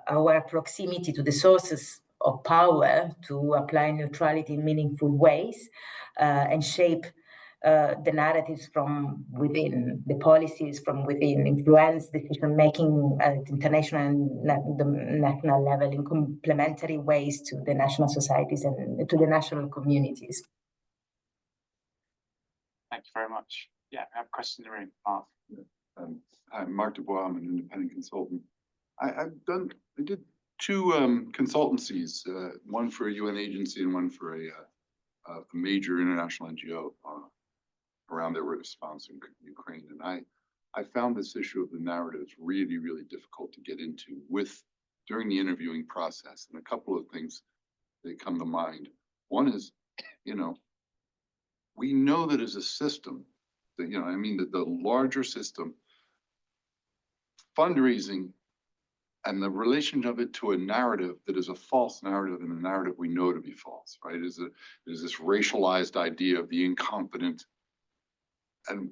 our proximity to the sources of power to apply neutrality in meaningful ways and shape the narratives from within, the policies from within, influence decision-making at international and the national level in complementary ways to the national societies and to the national communities. Thank you very much. Yeah, I have a question in the room, Mark. I'm Mark Dubois, I'm an independent consultant. I did two consultancies, one for a UN agency and one for a major international NGO around their response in Ukraine. And I found this issue of the narratives really, really difficult to get into during the interviewing process. And a couple of things that come to mind. One is, we know that as a system, that, that the larger system, fundraising and the relation of it to a narrative that is a false narrative and a narrative we know to be false, right? Is this racialized idea of the incompetent. And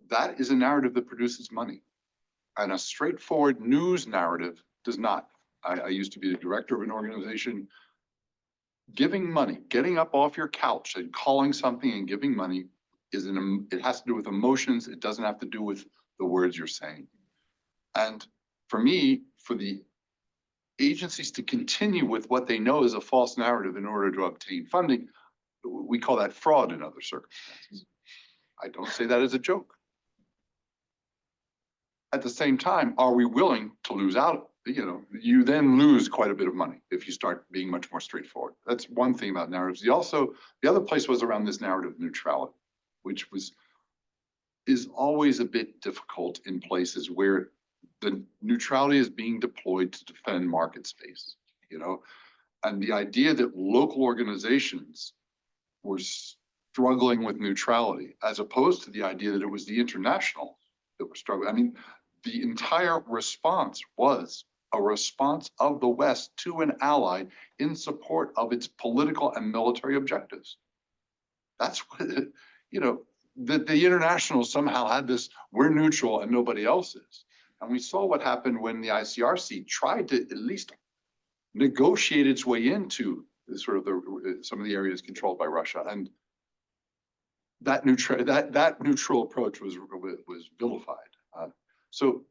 that is a narrative that produces money. And a straightforward news narrative does not. I used to be the director of an organization giving money, getting up off your couch and calling something and giving money it has to do with emotions. It doesn't have to do with the words you're saying. And for me, for the agencies to continue with what they know is a false narrative in order to obtain funding, we call that fraud in other circumstances. I don't say that as a joke. At the same time, are we willing to lose out? You know, you then lose quite a bit of money if you start being much more straightforward. That's one thing about narratives. The other place was around this narrative of neutrality, which is always a bit difficult in places where the neutrality is being deployed to defend market space, you know, and the idea that local organizations were struggling with neutrality, as opposed to the idea that it was the international that were struggling. I mean, the entire response was a response of the West to an ally in support of its political and military objectives. That's what, you know, the international somehow had this, we're neutral and nobody else is. And we saw what happened when the ICRC tried to at least negotiate its way into sort of some of the areas controlled by Russia. And that neutral approach was vilified. So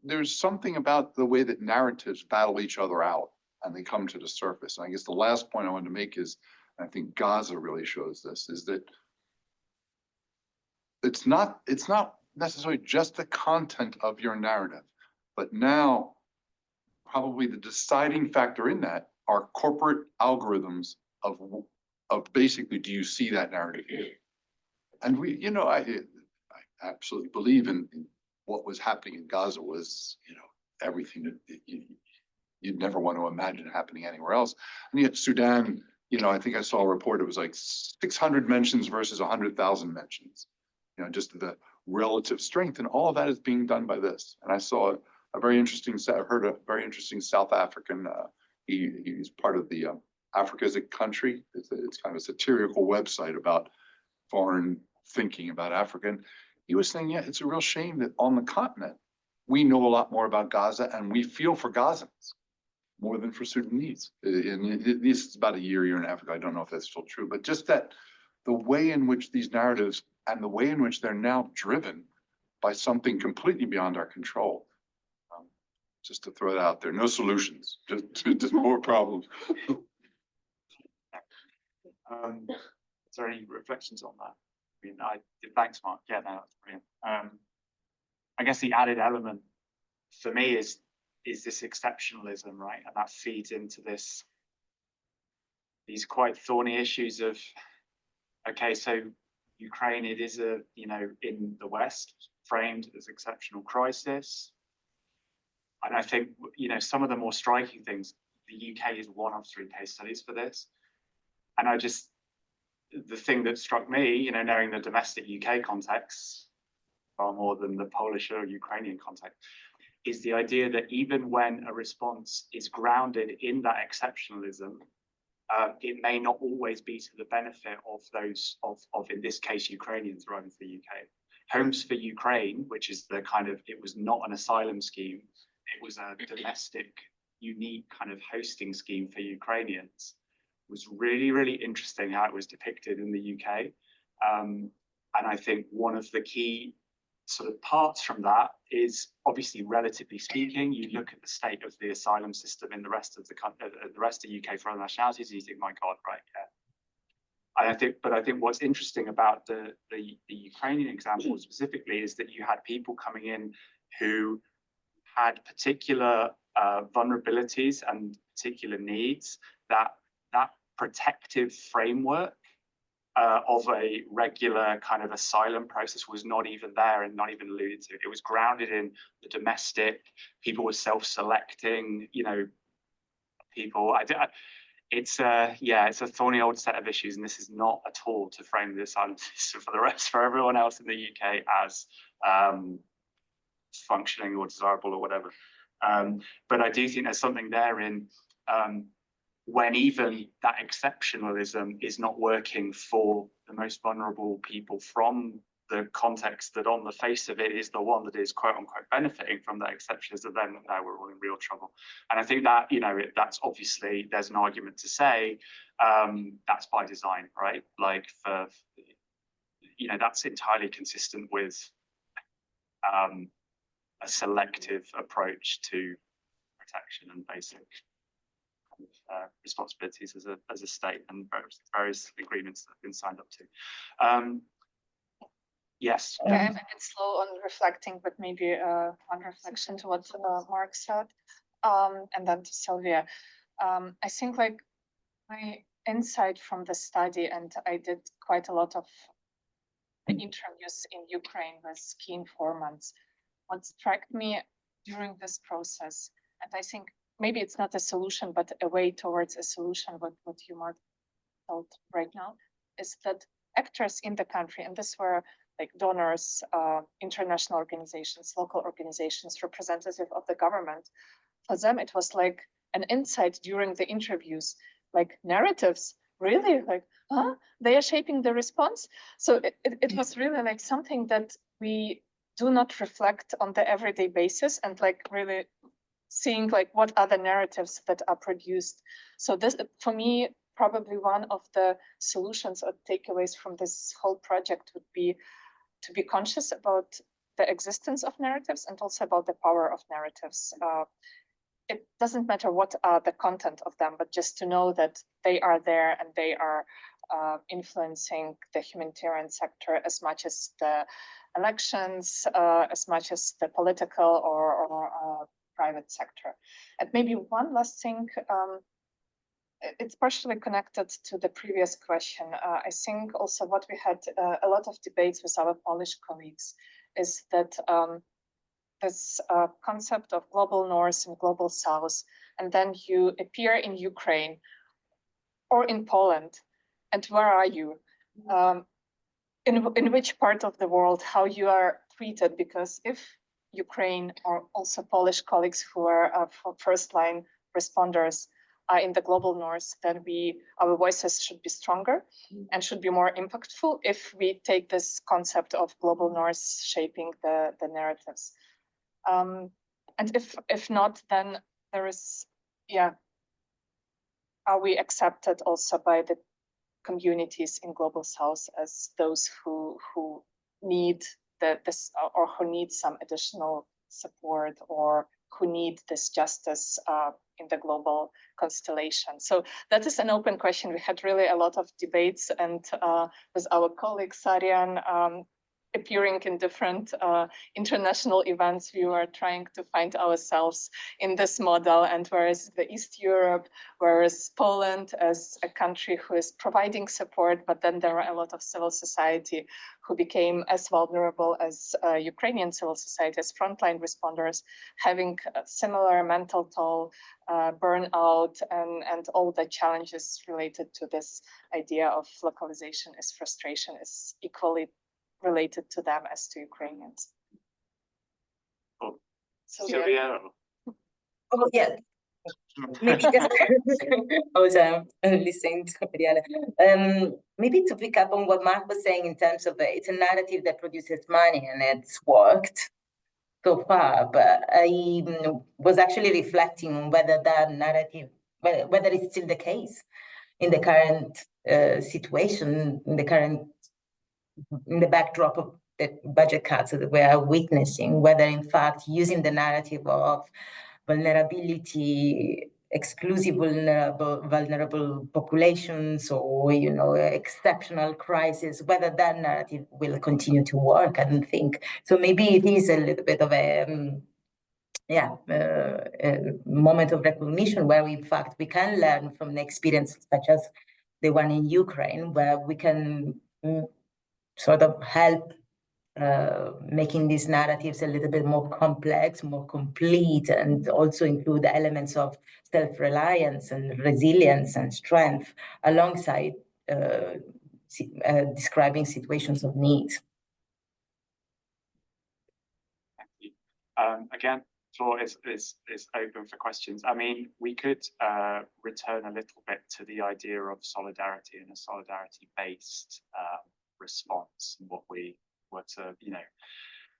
there's something about the way that narratives battle each other out and they come to the surface. And I guess the last point I wanted to make is, and I think Gaza really shows this, is that it's not necessarily just the content of your narrative, but now probably the deciding factor in that are corporate algorithms of basically, do you see that narrative here? And we, you know, I absolutely believe in what was happening in Gaza was, you know, everything that you'd never want to imagine happening anywhere else. And yet Sudan, you know, I think I saw a report, it was like 600 mentions versus 100,000 mentions, you know, just the relative strength, and all of that is being done by this. And I saw a very interesting, I heard a very interesting South African, he's part of the Africa as a Country. It's kind of a satirical website about foreign thinking about Africa. And he was saying, yeah, it's a real shame that on the continent, we know a lot more about Gaza and we feel for Gazans more than for Sudanese. And this is about a year and a half ago. I don't know if that's still true, but just that the way in which these narratives and the way in which they're now driven by something completely beyond our control. Just to throw it out there, no solutions, just more problems. Is there any reflections on that? I mean, thanks, Mark. Yeah, no, that's brilliant. I guess the added element for me is this exceptionalism, right? And that feeds into these quite thorny issues of, okay, so Ukraine, it is you know, in the West, framed as exceptional crisis. And I think, you know, some of the more striking things, the UK is one of 3 case studies for this. And the thing that struck me, you know, knowing the domestic UK context, far more than the Polish or Ukrainian context, is the idea that even when a response is grounded in that exceptionalism, it may not always be to the benefit of those, in this case, Ukrainians arriving to the UK. Homes for Ukraine, which is the kind of, it was not an asylum scheme, it was a domestic, unique kind of hosting scheme for Ukrainians. It was really, really interesting how it was depicted in the UK. And I think one of the key sort of parts from that is, obviously, relatively speaking, you look at the state of the asylum system in the rest of the country, the rest of UK for other nationalities, and you think, my God, right, yeah. I think what's interesting about the Ukrainian example specifically is that you had people coming in who had particular vulnerabilities and particular needs that protective framework of a regular kind of asylum process was not even there and not even alluded to. It was grounded in the domestic. People were self-selecting, you know, people. It's a thorny old set of issues, and this is not at all to frame the asylum system for everyone else in the UK as functioning or desirable or whatever. But I do think there's something there in when even that exceptionalism is not working for the most vulnerable people from the context that on the face of it is the one that is quote unquote benefiting from that exception is that then we're all in real trouble. And I think that, you know, that's obviously, there's an argument to say that's by design, right? Like for, you know, that's entirely consistent with a selective approach to protection and basic responsibilities as a state, and various agreements that have been signed up to. Yes. Yeah, I'm a bit slow on reflecting, but maybe one reflection to what Mark said, and then to Sylvia. I think like my insight from the study, and I did quite a lot of the interviews in Ukraine with key informants. What struck me during this process, and I think maybe it's not a solution, but a way towards a solution, what you, Mark, told right now, is that actors in the country, and this were like donors, international organizations, local organizations, representative of the government, for them it was like an insight during the interviews, like narratives, really, like, huh? They are shaping the response. So it was really like something that we do not reflect on the everyday basis, and like really seeing like what are the narratives that are produced. So this, for me, probably one of the solutions or takeaways from this whole project would be to be conscious about the existence of narratives and also about the power of narratives. It doesn't matter what are the content of them, but just to know that they are there and they are influencing the humanitarian sector as much as the elections, as much as the political or private sector. And maybe one last thing, it's partially connected to the previous question. I think also what we had a lot of debates with our Polish colleagues is that this concept of global north and global south, and then you appear in Ukraine or in Poland, and where are you? In which part of the world, how you are treated? Because if Ukraine or also Polish colleagues who are first line responders are in the global north, then our voices should be stronger and should be more impactful if we take this concept of global north shaping the narratives. And if not, then there is, yeah, are we accepted also by the communities in global south as those who need this or who need some additional support or who need this justice in the global constellation? So that is an open question. We had really a lot of debates, and with our colleague Sarian appearing in different international events, we were trying to find ourselves in this model. And whereas the East Europe, whereas Poland as a country who is providing support, but then there are a lot of civil society who became as vulnerable as Ukrainian civil society, as frontline responders, having a similar mental toll, burnout, and all the challenges related to this idea of localization as frustration is equally related to them as to Ukrainians. Oh. So Sylvia. Oh, yeah. Maybe just I was listening to Mariana. Maybe to pick up on what Mark was saying in terms of it's a narrative that produces money and it's worked so far, but I was actually reflecting on whether that narrative, whether it's still the case in the current situation, in the backdrop of the budget cuts that we are witnessing, whether in fact using the narrative of vulnerability, exclusive vulnerable populations, or exceptional crisis, whether that narrative will continue to work. I don't think so. Maybe it is a little bit of a moment of recognition where in fact we can learn from the experience such as the one in Ukraine, where we can sort of help making these narratives a little bit more complex, more complete, and also include elements of self-reliance and resilience and strength alongside describing situations of need. Thank you. Again, floor is open for questions. I mean, we could return a little bit to the idea of solidarity and a solidarity-based response, and what we were to,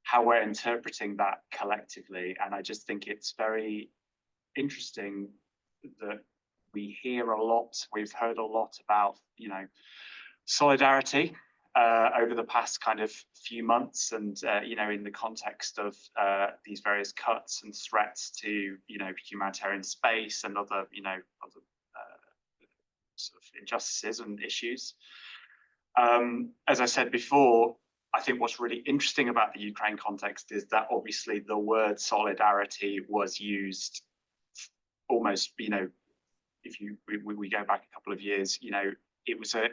how we're interpreting that collectively. And I just think it's very interesting that we hear a lot, we've heard a lot about, solidarity over the past kind of few months, and in the context of these various cuts and threats to humanitarian space and other other sort of injustices and issues. As I said before, I think what's really interesting about the Ukraine context is that obviously the word solidarity was used almost, if we go back a couple of years, it was a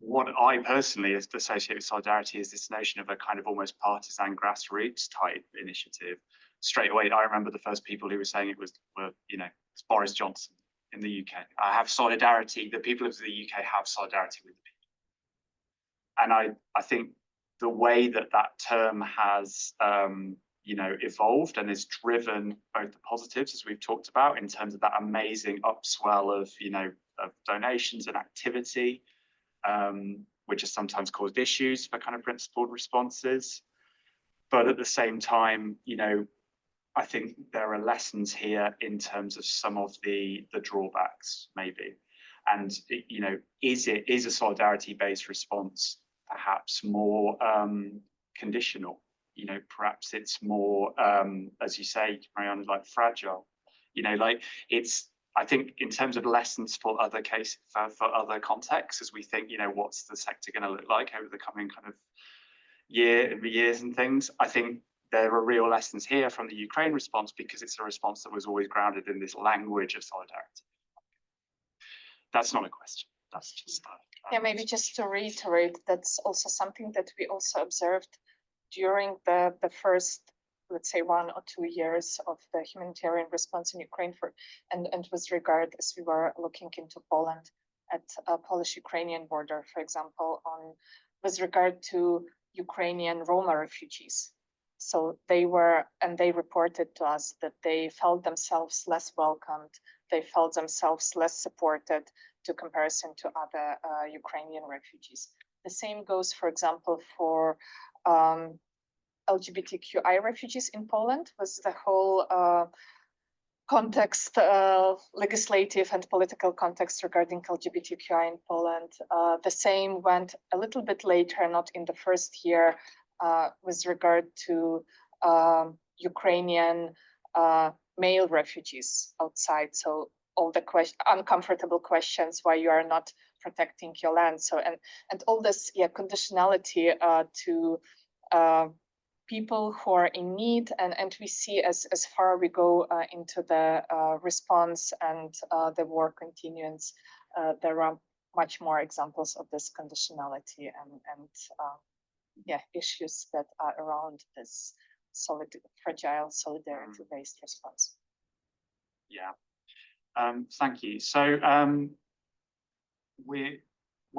what I personally associate with solidarity is this notion of a kind of almost partisan grassroots type initiative. Straight away, I remember the first people who were saying were it's Boris Johnson in the UK. I have solidarity. The people of the UK have solidarity with the people. And I think the way that term has evolved and is driven both the positives, as we've talked about, in terms of that amazing upswell of of donations and activity, which has sometimes caused issues for kind of principled responses. But at the same time, I think there are lessons here in terms of some of the drawbacks, maybe. And is a solidarity-based response perhaps more conditional? Perhaps it's more, as you say, Mariana, like fragile. I think in terms of lessons for other cases, for other contexts, as we think, what's the sector going to look like over the coming kind of years and things, I think there are real lessons here from the Ukraine response, because it's a response that was always grounded in this language of solidarity. That's not a question. That's just yeah, maybe just to reiterate, that's also something that we also observed during the first, let's say, 1 or 2 years of the humanitarian response in Ukraine and with regard, as we were looking into Poland at a Polish-Ukrainian border, for example, with regard to Ukrainian Roma refugees. So they reported to us that they felt themselves less welcomed, they felt themselves less supported to comparison to other Ukrainian refugees. The same goes, for example, for LGBTQI refugees in Poland, with the whole context, legislative and political context regarding LGBTQI in Poland. The same went a little bit later, not in the first year, with regard to Ukrainian male refugees outside. So all the uncomfortable questions why you are not protecting your land. So and all this conditionality to people who are in need, and we see as far we go into the response and the war continuance, there are much more examples of this conditionality and issues that are around this fragile solidarity-based response. Yeah, thank you. So we're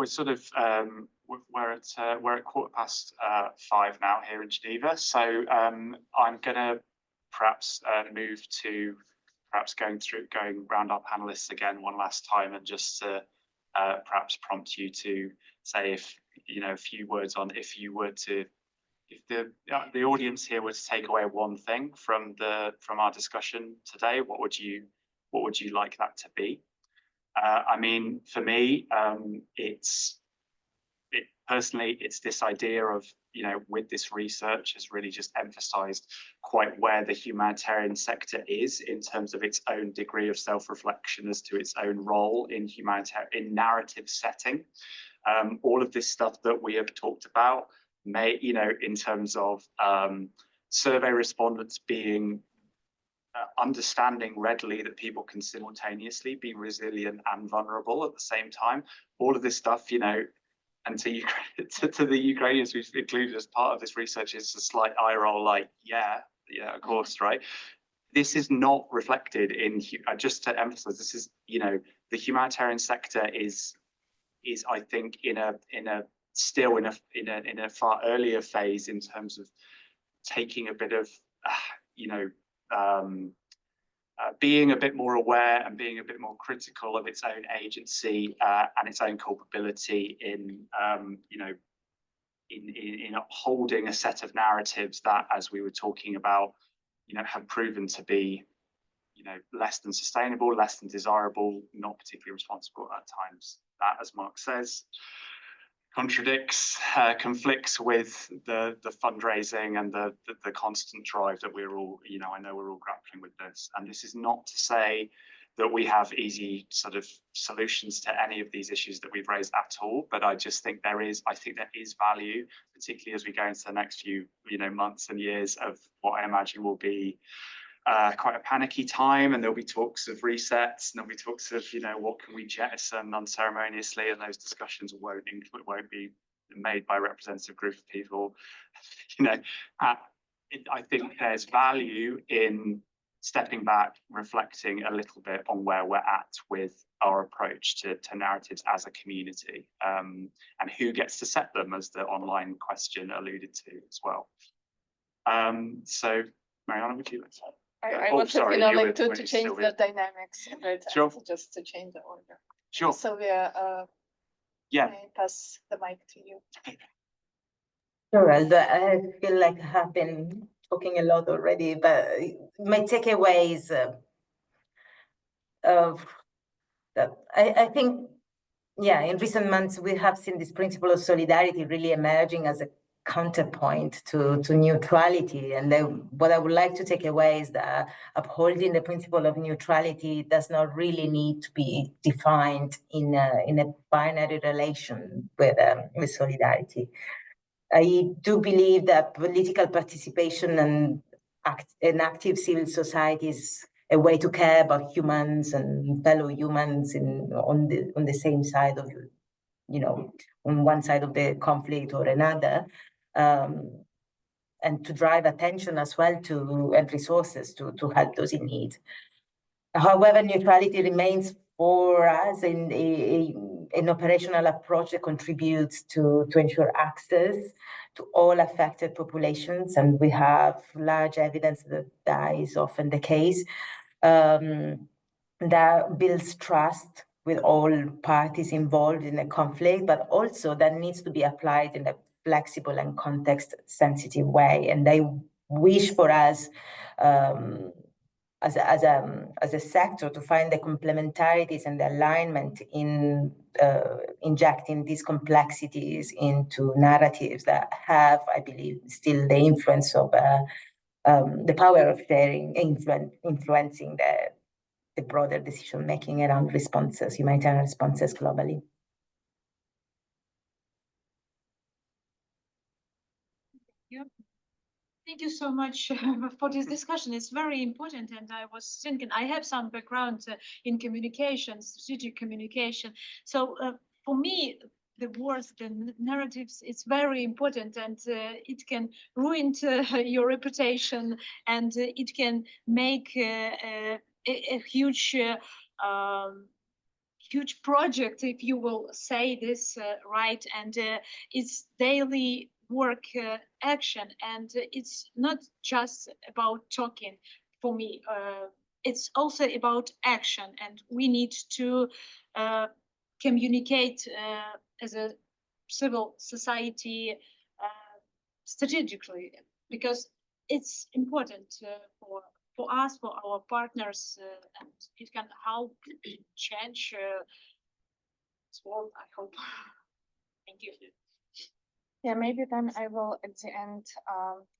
sort of we're at 5:15 now here in Geneva. So I'm going to perhaps move to going round our panelists again one last time, and just to perhaps prompt you to say a few words on if the audience here were to take away one thing from our discussion today, what would you like that to be? I mean, for me, personally, it's this idea of, with this research has really just emphasized quite where the humanitarian sector is in terms of its own degree of self-reflection as to its own role in narrative setting. All of this stuff that we have talked about in terms of survey respondents being understanding readily that people can simultaneously be resilient and vulnerable at the same time. All of this stuff, and to the Ukrainians we've included as part of this research, is a slight eye roll, like, yeah, of course, right? This is not reflected in, just to emphasize, this is, the humanitarian sector is I think still in a far earlier phase in terms of taking a bit of, being a bit more aware and being a bit more critical of its own agency and its own culpability in, in upholding a set of narratives that, as we were talking about, have proven to be, less than sustainable, less than desirable, not particularly responsible at times. That, as Mark says, contradicts, conflicts with the fundraising and the constant drive that we're all, I know we're all grappling with this. And this is not to say that we have easy sort of solutions to any of these issues that we've raised at all, but I just think there is value, particularly as we go into the next few, months and years of what I imagine will be quite a panicky time, and there'll be talks of resets, and there'll be talks of, what can we jettison unceremoniously, and those discussions won't be made by a representative group of people. I think there's value in stepping back, reflecting a little bit on where we're at with our approach to narratives as a community, and who gets to set them, as the online question alluded to as well. So, Mariana, would you like to? I wanted, to change the dynamics a bit, sure. Just to change the order. Sure. Sylvia, yeah. I pass the mic to you. Sure, I feel like I have been talking a lot already, but my takeaways of that, I think, yeah, in recent months, we have seen this principle of solidarity really emerging as a counterpoint to neutrality. And what I would like to take away is that upholding the principle of neutrality does not really need to be defined in a binary relation with solidarity. I do believe that political participation and an active civil society is a way to care about humans and fellow humans on the same side of, on one side of the conflict or another, and to drive attention as well and resources to help those in need. However, neutrality remains for us an operational approach that contributes to ensure access to all affected populations, and we have large evidence that is often the case. That builds trust with all parties involved in a conflict, but also that needs to be applied in a flexible and context-sensitive way. And I wish for us, as a sector, to find the complementarities and the alignment in injecting these complexities into narratives that have, I believe, still the influence of the power of sharing, influencing the broader decision making around responses, humanitarian responses globally. Thank you so much for this discussion. It's very important, and I was thinking I have some background in communication, strategic communication. So for me, the words, the narratives, it's very important, and it can ruin your reputation, and it can make a huge huge project, if you will say this right, and it's daily work action, and it's not just about talking for me. It's also about action, and we need to communicate as a civil society strategically, because it's important for us, for our partners, and it can help change this world, I hope. Thank you. Yeah, maybe then I will at the end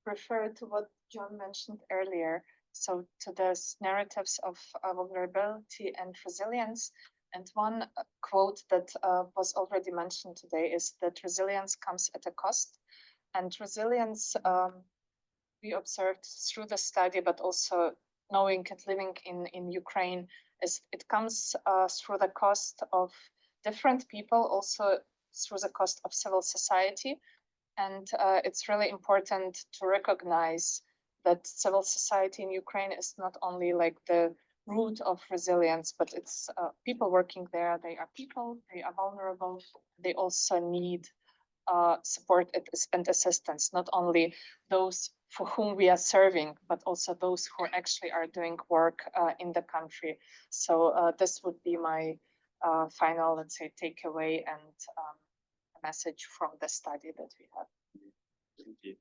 refer to what John mentioned earlier. So to those narratives of vulnerability and resilience. And one quote that was already mentioned today is that resilience comes at a cost. And resilience, we observed through the study, but also knowing and living in Ukraine, is it comes through the cost of different people, also through the cost of civil society. And it's really important to recognize that civil society in Ukraine is not only like the root of resilience, but it's people working there. They are people, they are vulnerable. They also need support and assistance, not only those for whom we are serving, but also those who actually are doing work in the country. So this would be my final, let's say, takeaway and a message from the study that we have. Thank you.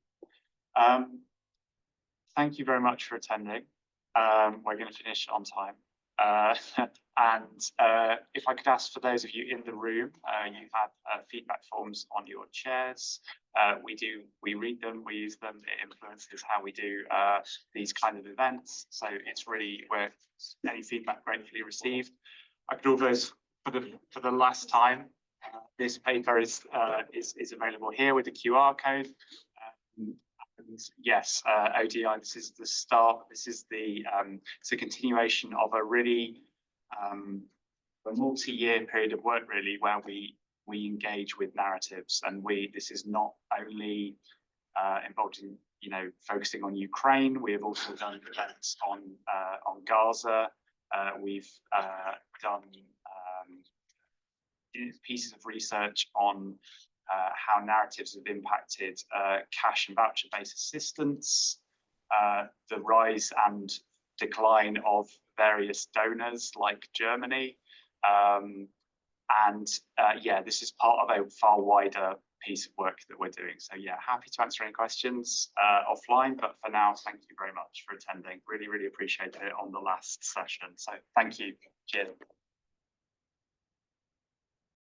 Thank you very much for attending. We're going to finish on time. If I could ask for those of you in the room, you have feedback forms on your chairs. We read them, we use them. It influences how we do these kind of events. So it's really where any feedback gratefully received. I could always, for the last time, this paper is available here with the QR code. Yes, ODI, this is the start. This is it's a continuation of a really a multi-year period of work, really, where we engage with narratives, and this is not only involved in focusing on Ukraine. We have also done events on Gaza. We've done pieces of research on how narratives have impacted cash and voucher-based assistance, the rise and decline of various donors like Germany. Yeah, this is part of a far wider piece of work that we're doing. So yeah, happy to answer any questions offline, but for now, thank you very much for attending. Really, really appreciate it on the last session. So thank you. Cheers.